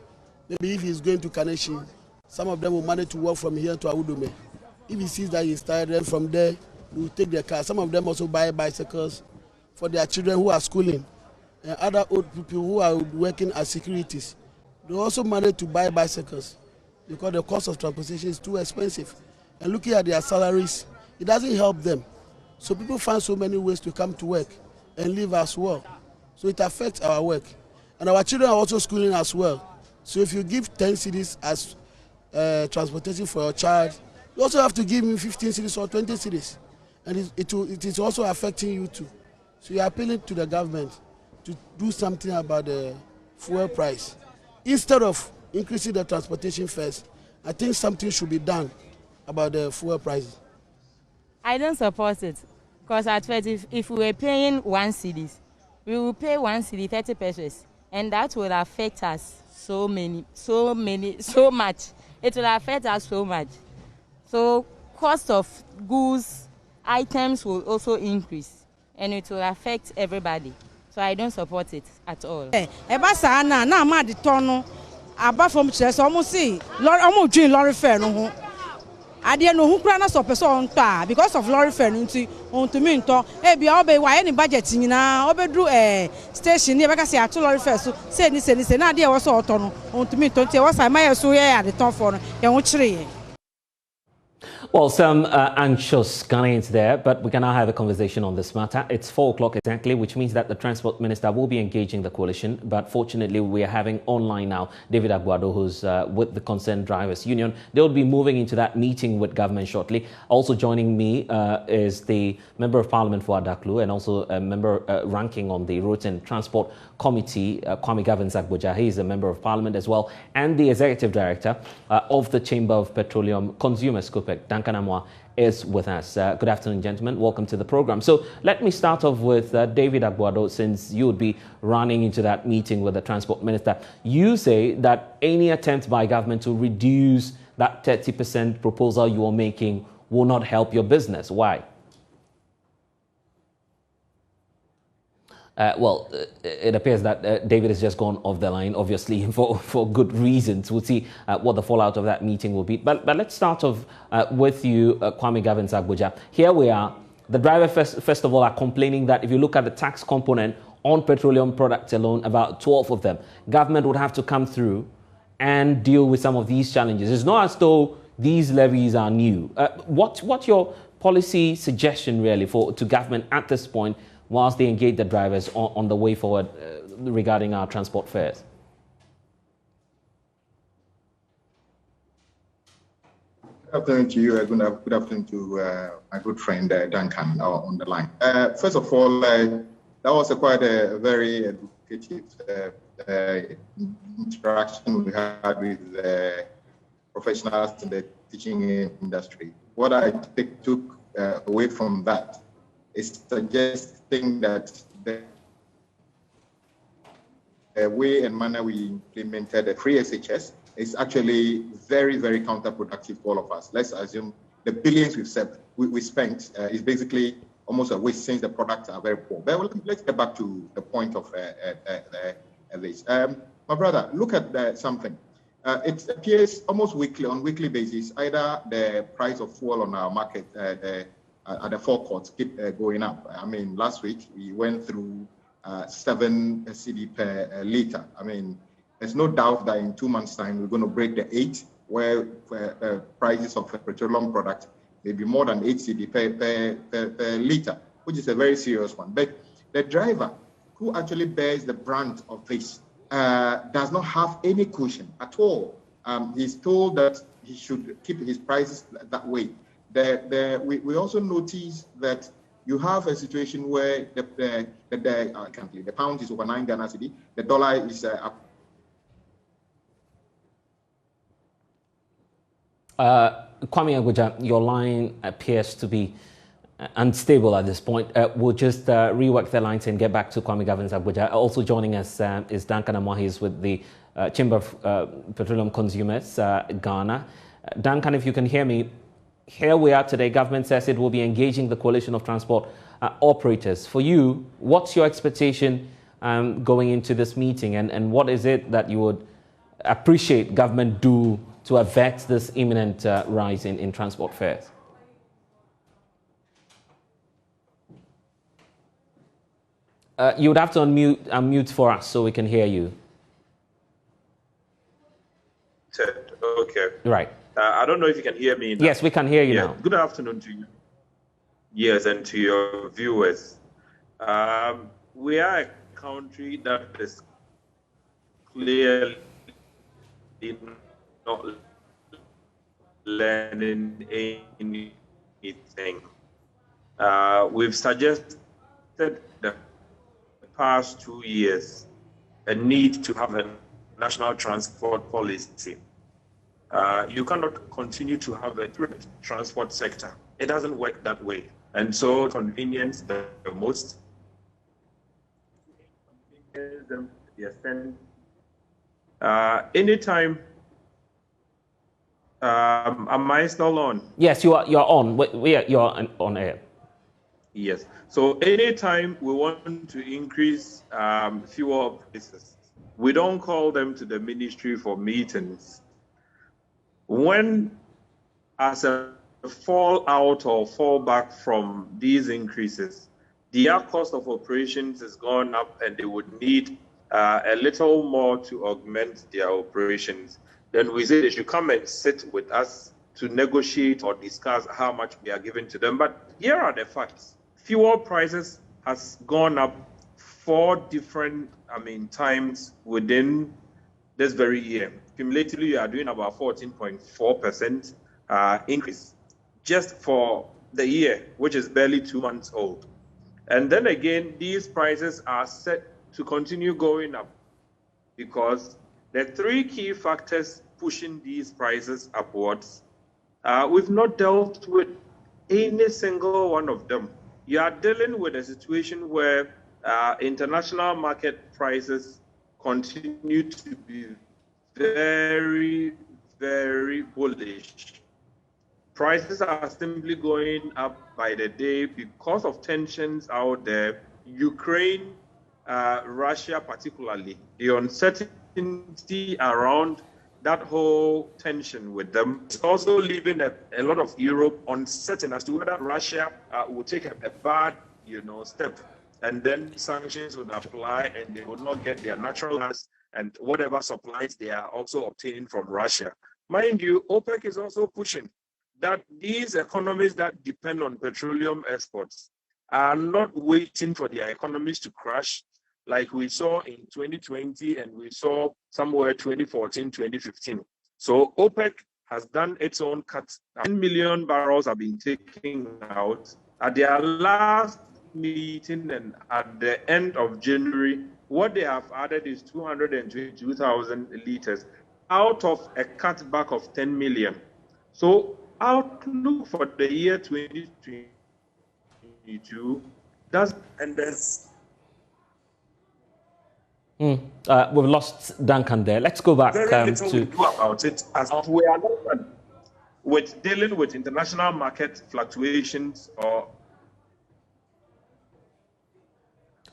Maybe if he's going to Kaneshi, some of them will manage to walk from here to Awudume. If he sees that he's tired, then from there, he will take their car. Some of them also buy bicycles for their children who are schooling. And other old people who are working as securities, they also manage to buy bicycles because the cost of transportation is too expensive. And looking at their salaries, it doesn't help them. So people find so many ways to come to work and live as well. So it affects our work. And our children are also schooling as well. So if you give 10 cedis as transportation for your child, you also have to give him 15 cedis or 20 cedis. And it is also affecting you too. So we are appealing to the government to do something about the fuel price. Instead of increasing the transportation fares, I think something should be done about the fuel prices. I don't support it because at first if we were paying 1 cedi, we will pay 1 cedi 30 pesos, and that will affect us so much. It will affect us so much. So cost of goods, items will also increase, and it will affect everybody. So I don't support it at all. Apart from chess, almost see, almost doing lorry fare no home. I didn't know who can us person because of lorry fare on to me to be all be why any budget in obedru station near because I lorry fare so say now there was on to me 20 was I may so here at the top for Well, some anxious Ghanaians there, but we can now have a conversation on this matter. It's 4 o'clock exactly, which means that the Transport Minister will be engaging the coalition. But fortunately, we are having online now David Aguado, who's with the Concerned Drivers Union. They'll be moving into that meeting with government shortly. Also joining me is the Member of Parliament for Adaklu and also a member ranking on the Roads and Transport Committee, Kwame Gavin-Zagboja. He is a Member of Parliament as well, and the Executive Director of the Chamber of Petroleum Consumers, COPEC, Duncan Amoah, is with us. Good afternoon, gentlemen. Welcome to the program. So let me start off with David Aguado, since you would be running into that meeting with the Transport Minister. You say that any attempt by government to reduce that 30% proposal you are making will not help your business. Why? Well, it appears that David has just gone off the line, obviously, for good reasons. We'll see what the fallout of that meeting will be. But let's start off with you, Kwame Gavin-Zagboja. Here we are. The drivers, first of all, are complaining that if you look at the tax component on petroleum products alone, about 12 of them, government would have to come through and deal with some of these challenges. It's not as though these levies are new. What's your policy suggestion, really, to government at this point, whilst they engage the drivers on the way forward regarding our transport fares? Good afternoon to you. Good afternoon to my good friend Duncan on the line. First of all, that was quite a very educative interaction we had with professionals in the teaching industry. What I took away from that is suggesting that the way and manner we implemented the free SHS is actually very, very counterproductive for all of us. Let's assume the billions we spent is basically almost a waste since the products are very poor. But let's get back to the point of this. My brother, look at something. It appears almost on weekly basis, either the price of fuel on our market at the forecourts keep going up. I mean, last week we went through 7 cedi per litre. I mean, there's no doubt that in 2 months' time we're going to break the 8, where prices of petroleum products may be more than 8 cedi per litre, which is a very serious one. But the driver who actually bears the brunt of this does not have any cushion at all. He's told that he should keep his prices that way. We also notice that you have a situation where the pound is over 9 Ghana cedi, the dollar is up. Kwame Aguja, your line appears to be unstable at this point. We'll just rework the lines and get back to Kwame Gavin-Zagboja. Also joining us is Duncan Amoah. He's with the Chamber of Petroleum Consumers, Ghana. Duncan, if you can hear me, here we are today. Government says it will be engaging the coalition of transport operators. For you, what's your expectation going into this meeting, and what is it that you would appreciate government do to avert this imminent rise in transport fares? You would have to unmute for us so we can hear you. Okay. Right. I don't know if you can hear me now. Yes, we can hear you now. Good afternoon to you. Yes, and to your viewers. We are a country that is clearly not learning anything. We've suggested the past 2 years a need to have a national transport policy. You cannot continue to have a transport sector. It doesn't work that way. And so convenience the most. Anytime, am I still on? Yes, you're on. You're on air. Yes. So anytime we want to increase fuel prices, we don't call them to the ministry for meetings. When, as a fallout or fallback from these increases, their cost of operations has gone up and they would need a little more to augment their operations, then we say they should come and sit with us to negotiate or discuss how much we are giving to them. But here are the facts. Fuel prices has gone up 4 different, times within this very year. Cumulatively, you are doing about 14.4% increase just for the year, which is barely 2 months old. And then again, these prices are set to continue going up because the 3 key factors pushing these prices upwards, we've not dealt with any single one of them. You are dealing with a situation where international market prices continue to be very, very bullish. Prices are simply going up by the day because of tensions out there. Ukraine, Russia particularly, the uncertainty around that whole tension with them is also leaving a lot of Europe uncertain as to whether Russia will take a bad, step, and then sanctions would apply and they would not get their natural gas and whatever supplies they are also obtaining from Russia. Mind you, OPEC is also pushing that these economies that depend on petroleum exports are not waiting for their economies to crash like we saw in 2020 and we saw somewhere 2014, 2015. So OPEC has done its own cuts. 10 million barrels have been taken out. At their last meeting and at the end of January, what they have added is 222,000 liters out of a cutback of 10 million. So outlook for the year 2022 we've lost Duncan there. Let's go back very little we do about it as we are not with dealing with international market fluctuations or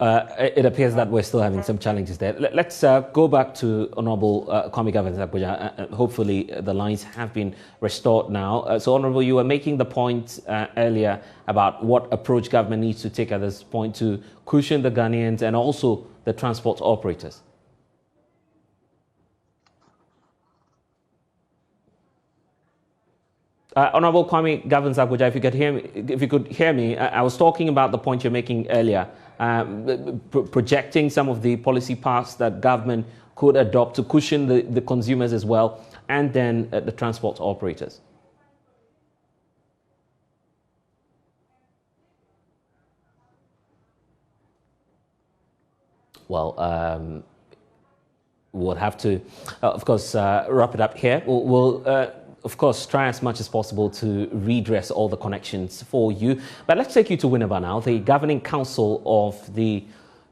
it appears that we're still having some challenges there. Let's go back to Honorable Kwame Gavin-Zakpoja. Hopefully the lines have been restored now. So Honorable, you were making the point earlier about what approach government needs to take at this point to cushion the Ghanaians and also the transport operators. Honorable Kwame Gavin-Zakpoja, if you could hear me, I was talking about the point you're making earlier, projecting some of the policy paths that government could adopt to cushion the consumers as well, and then the transport operators. Well, we'll have to, of course, wrap it up here. We'll of course, try as much as possible to redress all the connections for you. But let's take you to Winneba now. The Governing Council of the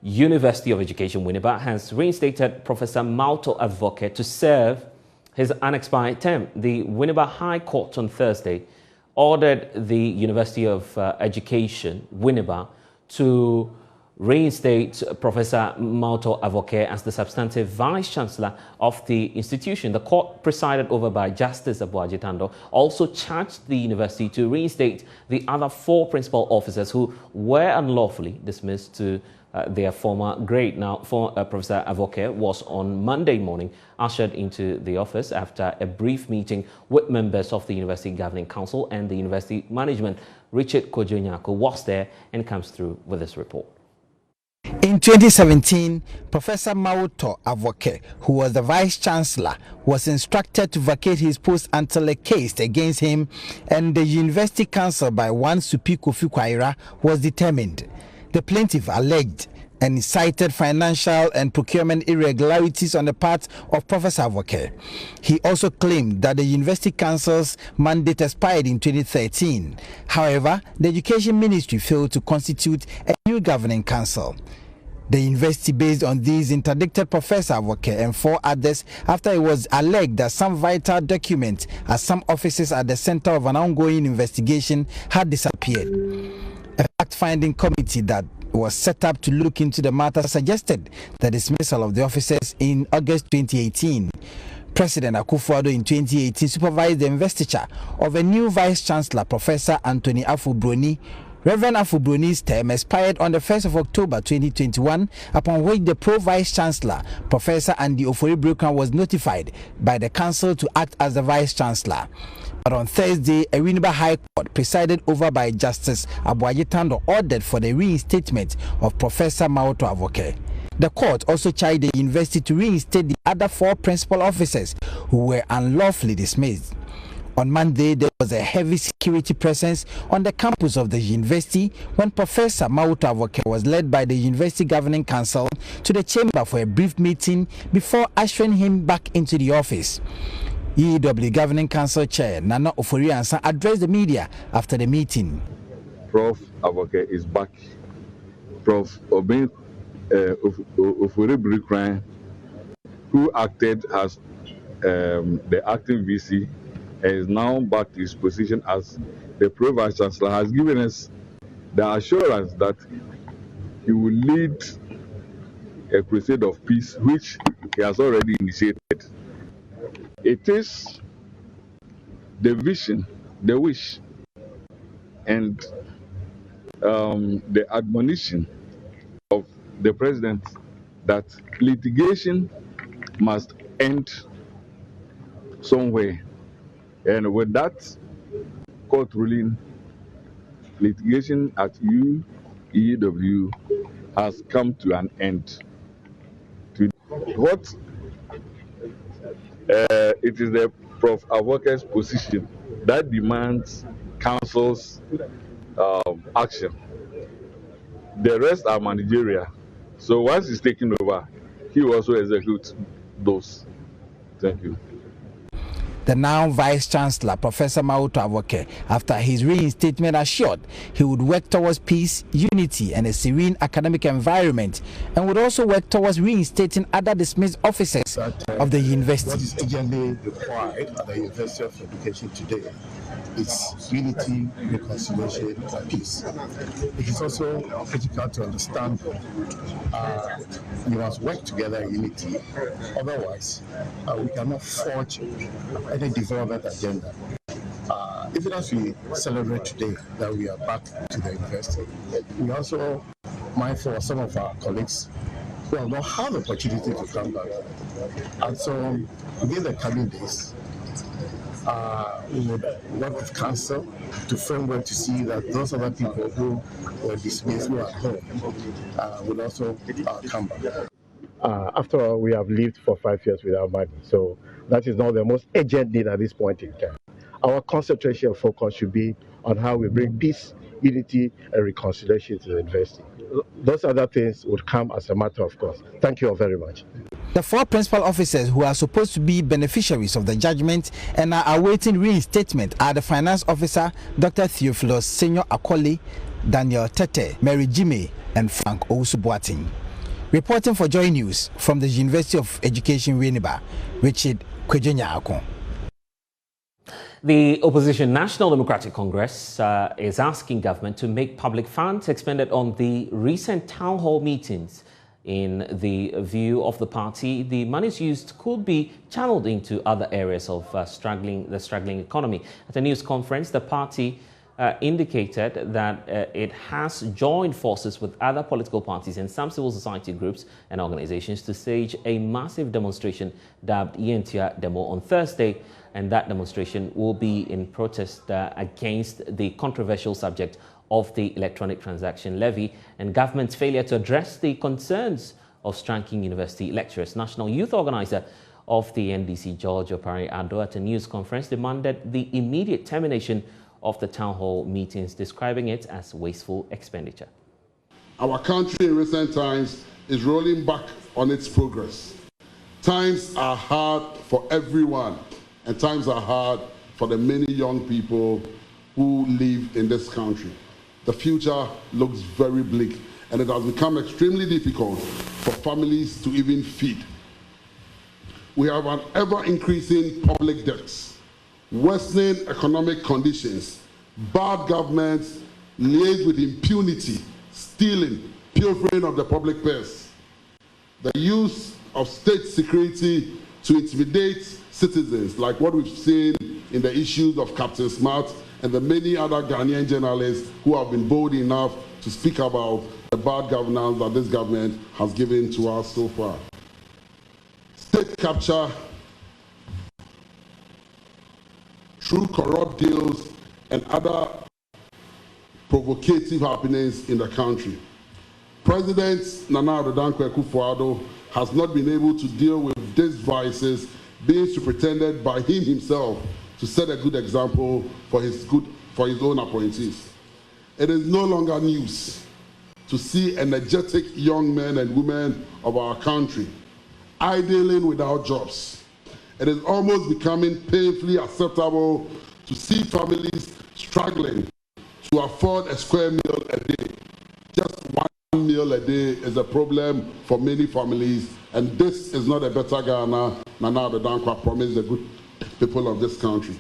University of Education, Winneba, has reinstated Professor Mauto Advocate to serve his unexpired term. The Winneba High Court on Thursday ordered the University of Education, Winneba, to reinstate Professor Mauto Advocate as the substantive Vice-Chancellor of the institution. The court, presided over by Justice Abuaji Tando, also charged the university to reinstate the other 4 principal officers who were unlawfully dismissed to their former grade. Now, Professor Advocate was on Monday morning ushered into the office after a brief meeting with members of the University Governing Council and the university management. Richard Kojonyako was there and comes through with this report. In 2017, Professor Mauto Advocate, who was the Vice-Chancellor, was instructed to vacate his post until a case against him and the University Council by one Supi Kofi Kwaira was determined. The plaintiff alleged and cited financial and procurement irregularities on the part of Professor Advocate. He also claimed that the University Council's mandate expired in 2013. However, the Education Ministry failed to constitute a new governing council. The university, based on these, interdicted Professor Advocate and 4 others after it was alleged that some vital documents at some offices at the center of an ongoing investigation had disappeared. A fact-finding committee that was set up to look into the matter suggested the dismissal of the officers in August 2018. President Akufo-Addo in 2018 supervised the investiture of a new Vice-Chancellor, Professor Anthony Afu-Broni. Reverend Afu-Broni's term expired on the 1st of October 2021, upon which the Pro-Vice-Chancellor, Professor Andy Ofori-Brokwan, was notified by the Council to act as the Vice-Chancellor. But on Thursday, a Winneba High Court, presided over by Justice Aboagye-Tando, ordered for the reinstatement of Professor Mauto Avoke. The court also charged the university to reinstate the other 4 principal officers who were unlawfully dismissed. On Monday, there was a heavy security presence on the campus of the university when Professor Mauto Avoke was led by the University Governing Council to the chamber for a brief meeting before ushering him back into the office. EEW Governing Council Chair Nana Ofori-Ansah addressed the media after the meeting. Prof. Avoke is back. Prof. Ofori Brikran, who acted as the acting VC, is now back to his position as the Pro-Vice Chancellor, has given us the assurance that he will lead a crusade of peace, which he has already initiated. It is the vision, the wish, and the admonition of the president that litigation must end somewhere. And with that court ruling, litigation at UEW has come to an end. It is the Prof. Avoke's position that demands council's action. The rest are managerial. So once he's taken over, he will also execute those. Thank you. The now Vice Chancellor, Professor Mauto Avoke, after his reinstatement, assured he would work towards peace, unity, and a serene academic environment, and would also work towards reinstating other dismissed officers of the university. What is urgently required at the University of Education today is unity, reconciliation, and peace. It is also critical to understand that we must work together in unity. Otherwise, we cannot forge any development agenda. Even as we celebrate today that we are back to the university, we are also mindful of some of our colleagues who have not had the opportunity to come back. And so, within the coming days, we would work with council to framework to see that those other people who were dismissed, who are at home, would also come back. After all, we have lived for 5 years without money, so that is not the most urgent need at this point in time. Our concentration and focus should be on how we bring peace, unity, and reconciliation to the university. Those other things would come as a matter of course. Thank you all very much. The 4 principal officers who are supposed to be beneficiaries of the judgment and are awaiting reinstatement are the Finance Officer, Dr. Theophilus Senior Akoli, Daniel Tete, Mary Jime, and Frank Owusu-Boateng. Reporting for Joy News from the University of Education, Winneba, Richard Kwejonya-Akon. The opposition National Democratic Congress is asking government to make public funds expended on the recent town hall meetings. In the view of the party, the monies used could be channeled into other areas of the struggling economy. At a news conference, the party indicated that it has joined forces with other political parties and some civil society groups and organizations to stage a massive demonstration dubbed Yentia Demo on Thursday, and that demonstration will be in protest against the controversial subject of the electronic transaction levy and government's failure to address the concerns of striking university lecturers. National Youth Organizer of the NDC, George Opare-Addo, at a news conference demanded the immediate termination of the town hall meetings, describing it as wasteful expenditure. Our country in recent times is rolling back on its progress. Times are hard for everyone, and times are hard for the many young people who live in this country. The future looks very bleak, and it has become extremely difficult for families to even feed. We have an ever-increasing public debts, worsening economic conditions, bad governments liaised with impunity, stealing, pilfering of the public purse, the use of state security to intimidate citizens, like what we've seen in the issues of Captain Smart and the many other Ghanaian journalists who have been bold enough to speak about the bad governance that this government has given to us so far. State capture, through corrupt deals and other provocative happenings in the country. President Nana Addo Dankwa Akufo-Addo has not been able to deal with these vices being superintended by him himself to set a good example for his own appointees. It is no longer news to see energetic young men and women of our country idling without jobs. It is almost becoming painfully acceptable to see families struggling to afford a square meal a day. Just one meal a day is a problem for many families, and this is not a better Ghana Nana Addo Dankwa promised the good people of this country.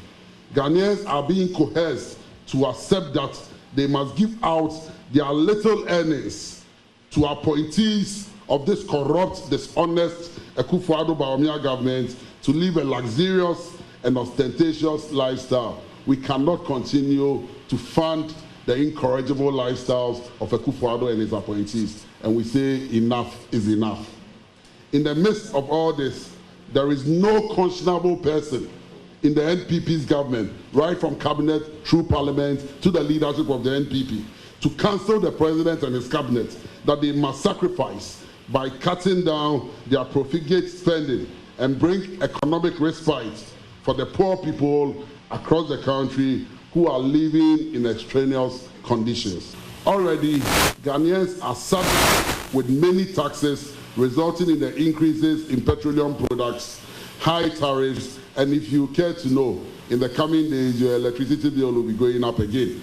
Ghanaians are being coerced to accept that they must give out their little earnings to appointees of this corrupt, dishonest Akufo-Addo Bawumia government to live a luxurious and ostentatious lifestyle. We cannot continue to fund the incorrigible lifestyles of Akufo-Addo and his appointees. And we say enough is enough. In the midst of all this, there is no conscionable person in the NPP's government, right from cabinet through parliament to the leadership of the NPP, to counsel the president and his cabinet that they must sacrifice by cutting down their profligate spending and bring economic respite for the poor people across the country who are living in extraneous conditions. Already, Ghanaians are saddled with many taxes, resulting in the increases in petroleum products, high tariffs, and if you care to know, in the coming days, your electricity bill will be going up again.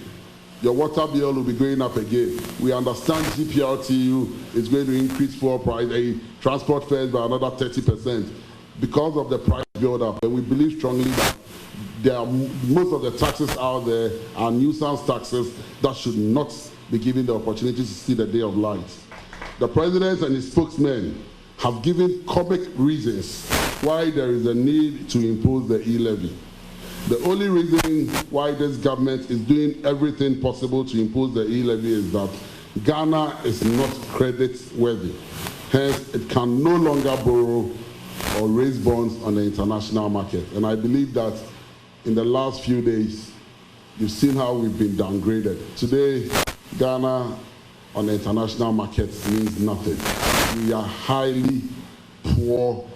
Your water bill will be going up again. We understand GPRTU is going to increase fuel price, transport fares by another 30% because of the price build-up. And we believe strongly that most of the taxes out there are nuisance taxes that should not be given the opportunity to see the day of light. The president and his spokesmen have given comic reasons why there is a need to impose the e-levy. The only reason why this government is doing everything possible to impose the e-levy is that Ghana is not credit-worthy. Hence, it can no longer borrow or raise bonds on the international market. And I believe that in the last few days, you've seen how we've been downgraded. Today, Ghana on the international market means nothing. We are highly poor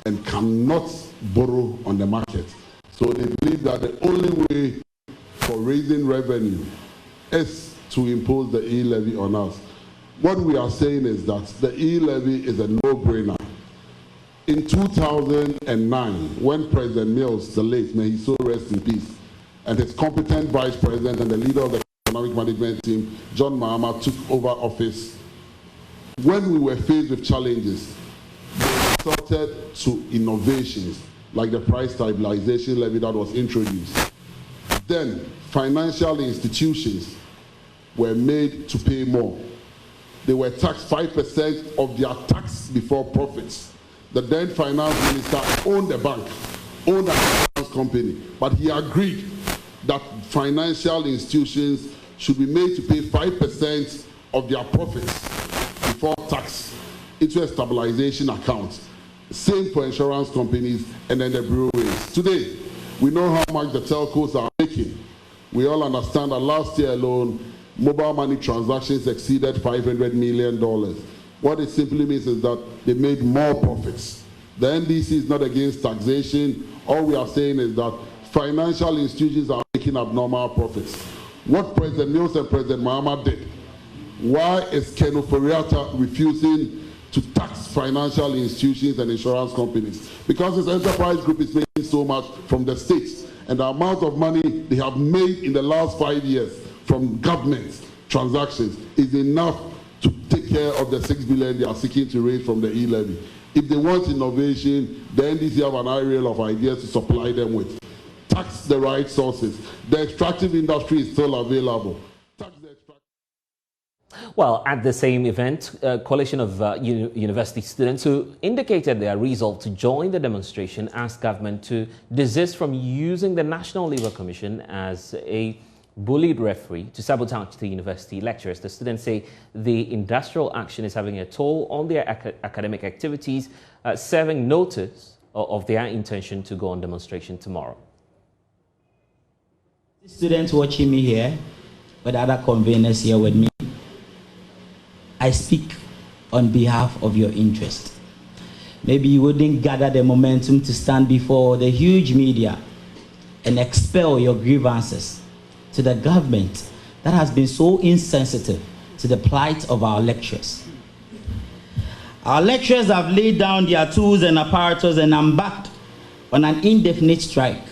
and cannot borrow on the market. So they believe that the only way for raising revenue is to impose the e-levy on us. What we are saying is that the e-levy is a no-brainer. In 2009, when President Mills, the late, may he so rest in peace, and his competent vice president and the leader of the economic management team, John Mahama, took over office, when we were faced with challenges, they resorted to innovations like the price stabilization levy that was introduced. Then, financial institutions were made to pay more. They were taxed 5% of their tax before profits. The then finance minister owned the bank, owned a finance company, but he agreed that financial institutions should be made to pay 5% of their profits before tax into a stabilization account. Same for insurance companies and then the breweries. Today, we know how much the telcos are making. We all understand that last year alone, mobile money transactions exceeded $500 million. What it simply means is that they made more profits. The NDC is not against taxation. All we are saying is that financial institutions are making abnormal profits. What President Mills and President Mahama did, why is Ken Ofori-Atta refusing to tax financial institutions and insurance companies? Because his enterprise group is making so much from the states, and the amount of money they have made in the last 5 years from government transactions is enough to take care of the $6 billion they are seeking to raise from the e-levy. If they want innovation, the NDC have an array of ideas to supply them with. Tax the right sources. The extractive industry is still available. Well, at the same event, a coalition of university students who indicated their resolve to join the demonstration asked government to desist from using the National Labour Commission as a bullied referee to sabotage the university lecturers. The students say the industrial action is having a toll on their academic activities, serving notice of their intention to go on demonstration tomorrow. Students watching me here, with other conveners here with me, I speak on behalf of your interest. Maybe you wouldn't gather the momentum to stand before the huge media and expel your grievances to the government that has been so insensitive to the plight of our lecturers. Our lecturers have laid down their tools and apparatus and embarked on an indefinite strike.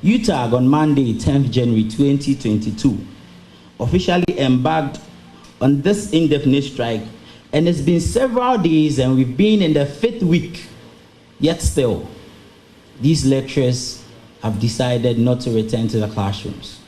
UTAG on Monday, 10th January 2022, officially embarked on this indefinite strike, and it's been several days and we've been in the 5th week, yet still, these lecturers have decided not to return to the classrooms.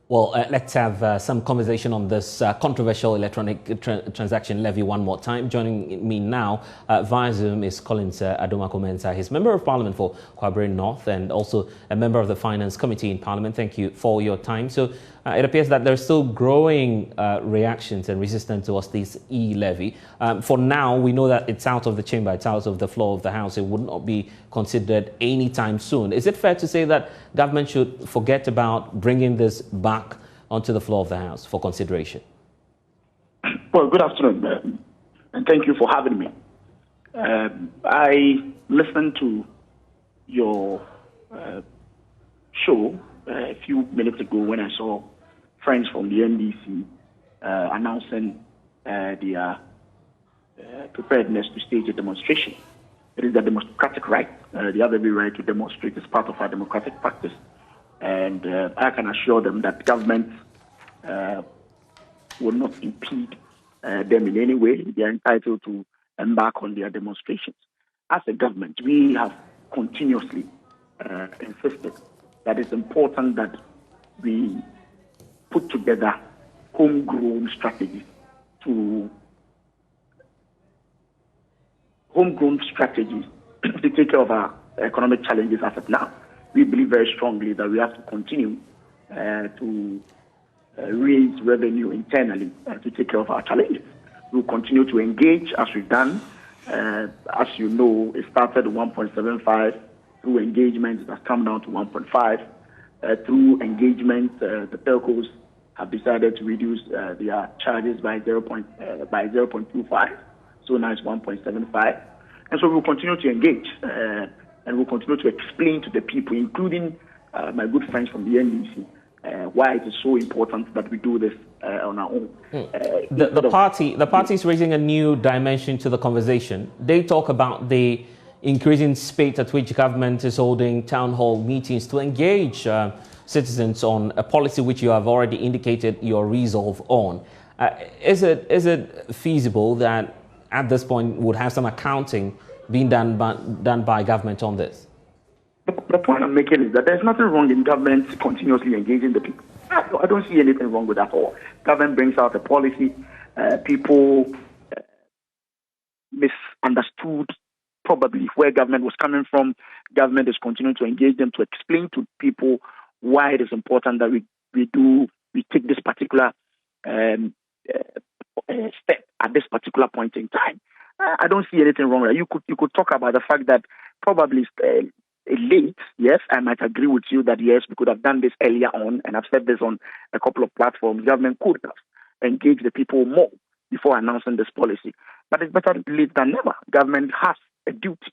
Well, let's have some conversation on this controversial electronic transaction levy one more time. Joining me now via Zoom is Collins Adomako-Mensah. He's Member of Parliament for Kwabre North and also a member of the Finance Committee in Parliament. Thank you for your time. So it appears that there's still growing reactions and resistance towards this e-levy. For now, we know that it's out of the chamber, it's out of the floor of the House. It would not be considered anytime soon. Is it fair to say that government should forget about bringing this back onto the floor of the House for consideration? Well, good afternoon, and thank you for having me. I listened to your show a few minutes ago when I saw friends from the NDC announcing their preparedness to stage a demonstration. It is a democratic right. They have every right to demonstrate as part of our democratic practice. And I can assure them that government will not impede them in any way. They are entitled to embark on their demonstrations. As a government, we have continuously insisted that it's important that we put together homegrown strategies to take care of our economic challenges as of now. We believe very strongly that we have to continue to raise revenue internally to take care of our challenges. We'll continue to engage as we've done. As you know, it started at 1.75. Through engagement, it has come down to 1.5. Through engagement, the telcos have decided to reduce their charges by 0.25. So now it's 1.75. And so we'll continue to engage and we'll continue to explain to the people, including my good friends from the NDC, why it is so important that we do this on our own. The party is raising a new dimension to the conversation. They talk about the increasing speed at which government is holding town hall meetings to engage citizens on a policy which you have already indicated your resolve on. Is it feasible that at this point would have some accounting being done by government on this? The point I'm making is that there's nothing wrong in government continuously engaging the people. I don't see anything wrong with that at all. Government brings out a policy, people misunderstood probably where government was coming from. Government is continuing to engage them to explain to people why it is important that we take this particular step at this particular point in time. I don't see anything wrong with that. You could talk about the fact that probably late. Yes, I might agree with you that yes, we could have done this earlier on, and I've said this on a couple of platforms. Government could have engaged the people more before announcing this policy. But it's better late than never. Government has a duty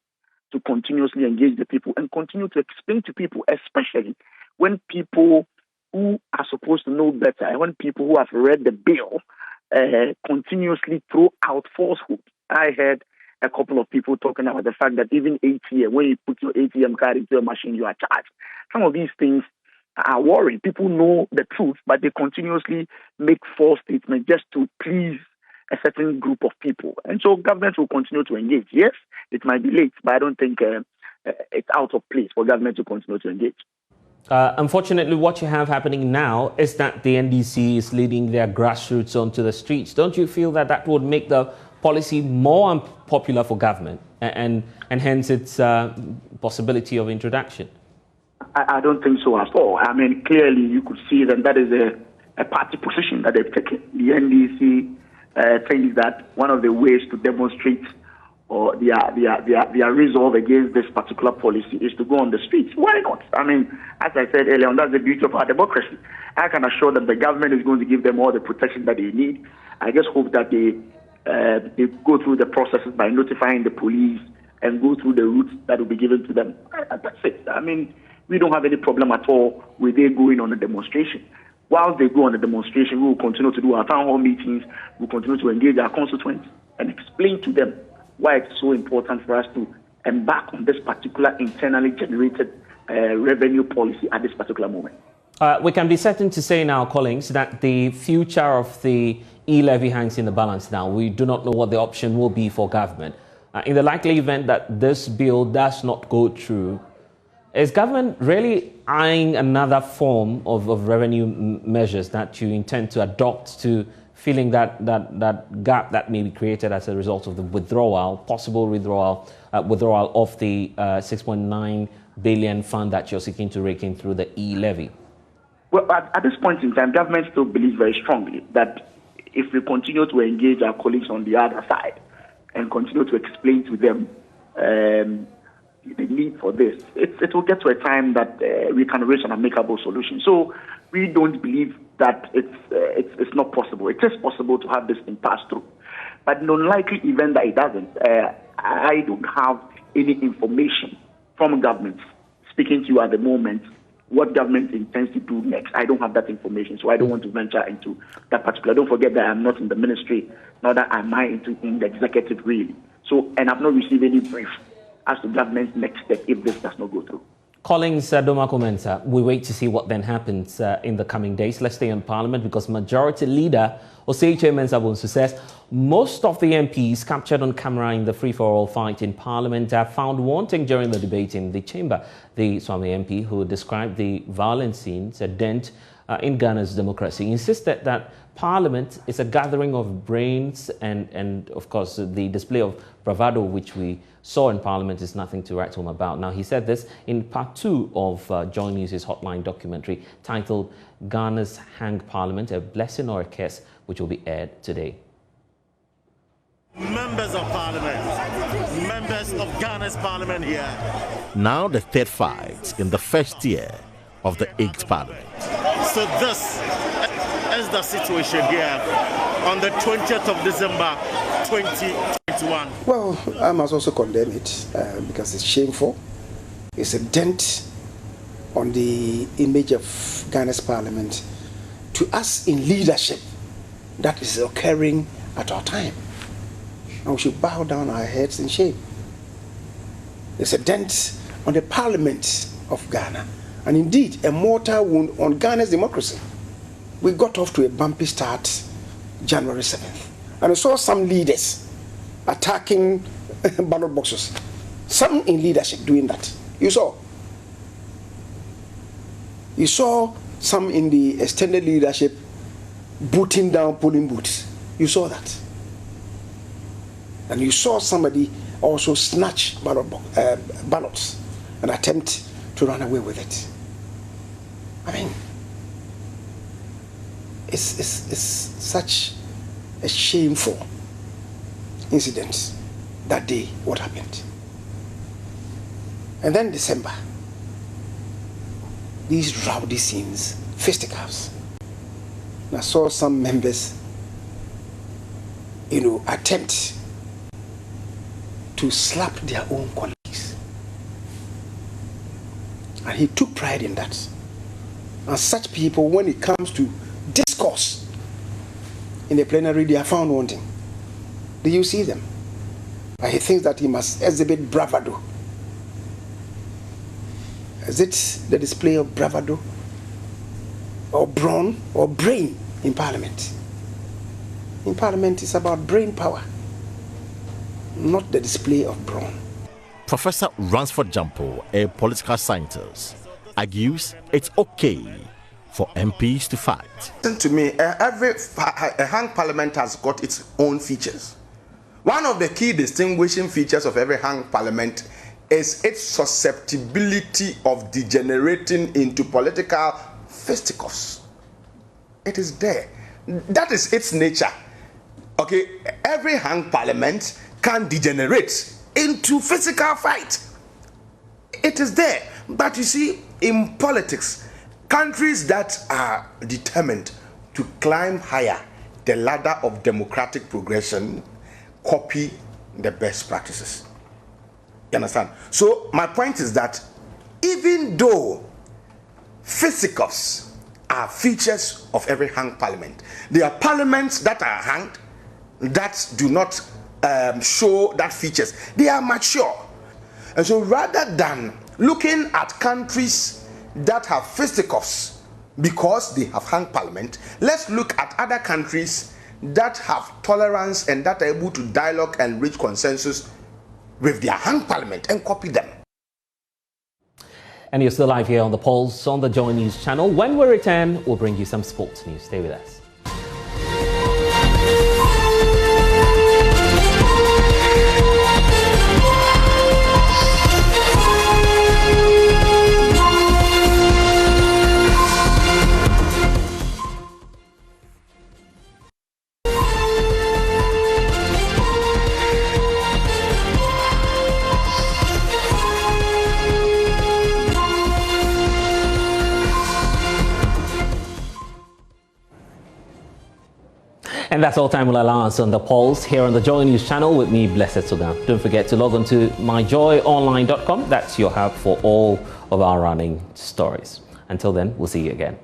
to continuously engage the people and continue to explain to people, especially when people who are supposed to know better, and when people who have read the bill continuously throw out falsehood. I heard a couple of people talking about the fact that even ATM, when you put your ATM card into a machine, you are charged. Some of these things are worrying. People know the truth, but they continuously make false statements just to please a certain group of people. And so government will continue to engage. Yes, it might be late, but I don't think it's out of place for government to continue to engage. Unfortunately, what you have happening now is that the NDC is leading their grassroots onto the streets. Don't you feel that that would make the policy more unpopular for government and hence its possibility of introduction? I don't think so at all. I mean, clearly you could see that is a party position that they've taken. The NDC thinks that one of the ways to demonstrate or their resolve against this particular policy is to go on the streets. Why not? I mean, as I said earlier on, that's the beauty of our democracy. I can assure that the government is going to give them all the protection that they need. I just hope that they go through the processes by notifying the police and go through the routes that will be given to them. That's it. I mean, we don't have any problem at all with they going on a demonstration. While they go on a demonstration, we will continue to do our town hall meetings, we'll continue to engage our constituents and explain to them why it's so important for us to embark on this particular internally generated revenue policy at this particular moment. We can be certain to say now, Collins, that the future of the e-levy hangs in the balance now. We do not know what the option will be for government. In the likely event that this bill does not go through, is government really eyeing another form of revenue measures that you intend to adopt to filling that gap that may be created as a result of the possible withdrawal of the 6.9 billion fund that you're seeking to rake in through the e-levy? Well, at this point in time, government still believes very strongly that if we continue to engage our colleagues on the other side and continue to explain to them the need for this, it will get to a time that we can reach an amicable solution. So we don't believe that it's not possible. It is possible to have this thing pass through. But in the unlikely event that it doesn't, I don't have any information from government speaking to you at the moment what government intends to do next. I don't have that information, so I don't want to venture into that particular. Don't forget that I'm not in the ministry, nor that am I in the executive really. So, and I've not received any brief as to government's next step if this does not go through. Collins Doma-Mensa, we wait to see what then happens in the coming days. Let's stay on Parliament because Majority Leader Osei Mensah-Bonsu says most of the MPs captured on camera in the free-for-all fight in Parliament are found wanting during the debate in the chamber. The Swami MP, who described the violent scenes a dent in Ghana's democracy, insisted that Parliament is a gathering of brains and of course, the display of bravado which we saw in Parliament is nothing to write home about. Now, he said this in part 2 of JoyNews' Hotline documentary titled Ghana's Hanged Parliament, A Blessing or a Curse, which will be aired today. Members of Parliament, members of Ghana's Parliament here. Now the third fight in the first year of the 8th Parliament. So this is the situation here on the 20th of December 2021. Well, I must also condemn it because it's shameful. It's a dent on the image of Ghana's Parliament. To us in leadership, that is occurring at our time. And we should bow down our heads in shame. It's a dent on the Parliament of Ghana, and indeed a mortal wound on Ghana's democracy. We got off to a bumpy start January 7th, and I saw some leaders attacking ballot boxes. Some in leadership doing that. You saw some in the extended leadership booting down polling booths. You saw that. And you saw somebody also snatch ballots and attempt to run away with it. I mean, it's such a shameful incident that day, what happened. And then December, these rowdy scenes, fisticuffs. I saw some members, attempt to slap their own colleagues. And he took pride in that. And such people, when it comes to discourse in the plenary, they are found wanting. Do you see them? And he thinks that he must exhibit bravado. Is it the display of bravado or brawn or brain in Parliament? In Parliament, it's about brain power, not the display of brawn. Professor Ransford Jampo, a political scientist, argues it's okay for MPs to fight. Listen to me, a hung parliament has got its own features. One of the key distinguishing features of every hung parliament is its susceptibility of degenerating into political fisticuffs. It is there. That is its nature. Okay, every hung parliament can degenerate into physical fight. It is there. But you see, in politics, countries that are determined to climb higher the ladder of democratic progression copy the best practices. You understand? So my point is that even though fisticuffs are features of every hanged parliament, there are parliaments that are hanged that do not show that features. They are mature. And so rather than looking at countries that have fisticuffs because they have hanged parliament, let's look at other countries that have tolerance and that are able to dialogue and reach consensus with their hanged parliament and copy them. And you're still live here on The Pulse on the Joy News channel. When we return, we'll bring you some sports news. Stay with us. And that's all time will allow us on The Pulse here on the Joy News channel with me, Blessed Sugan. Don't forget to log on to myjoyonline.com. That's your hub for all of our running stories. Until then, we'll see you again.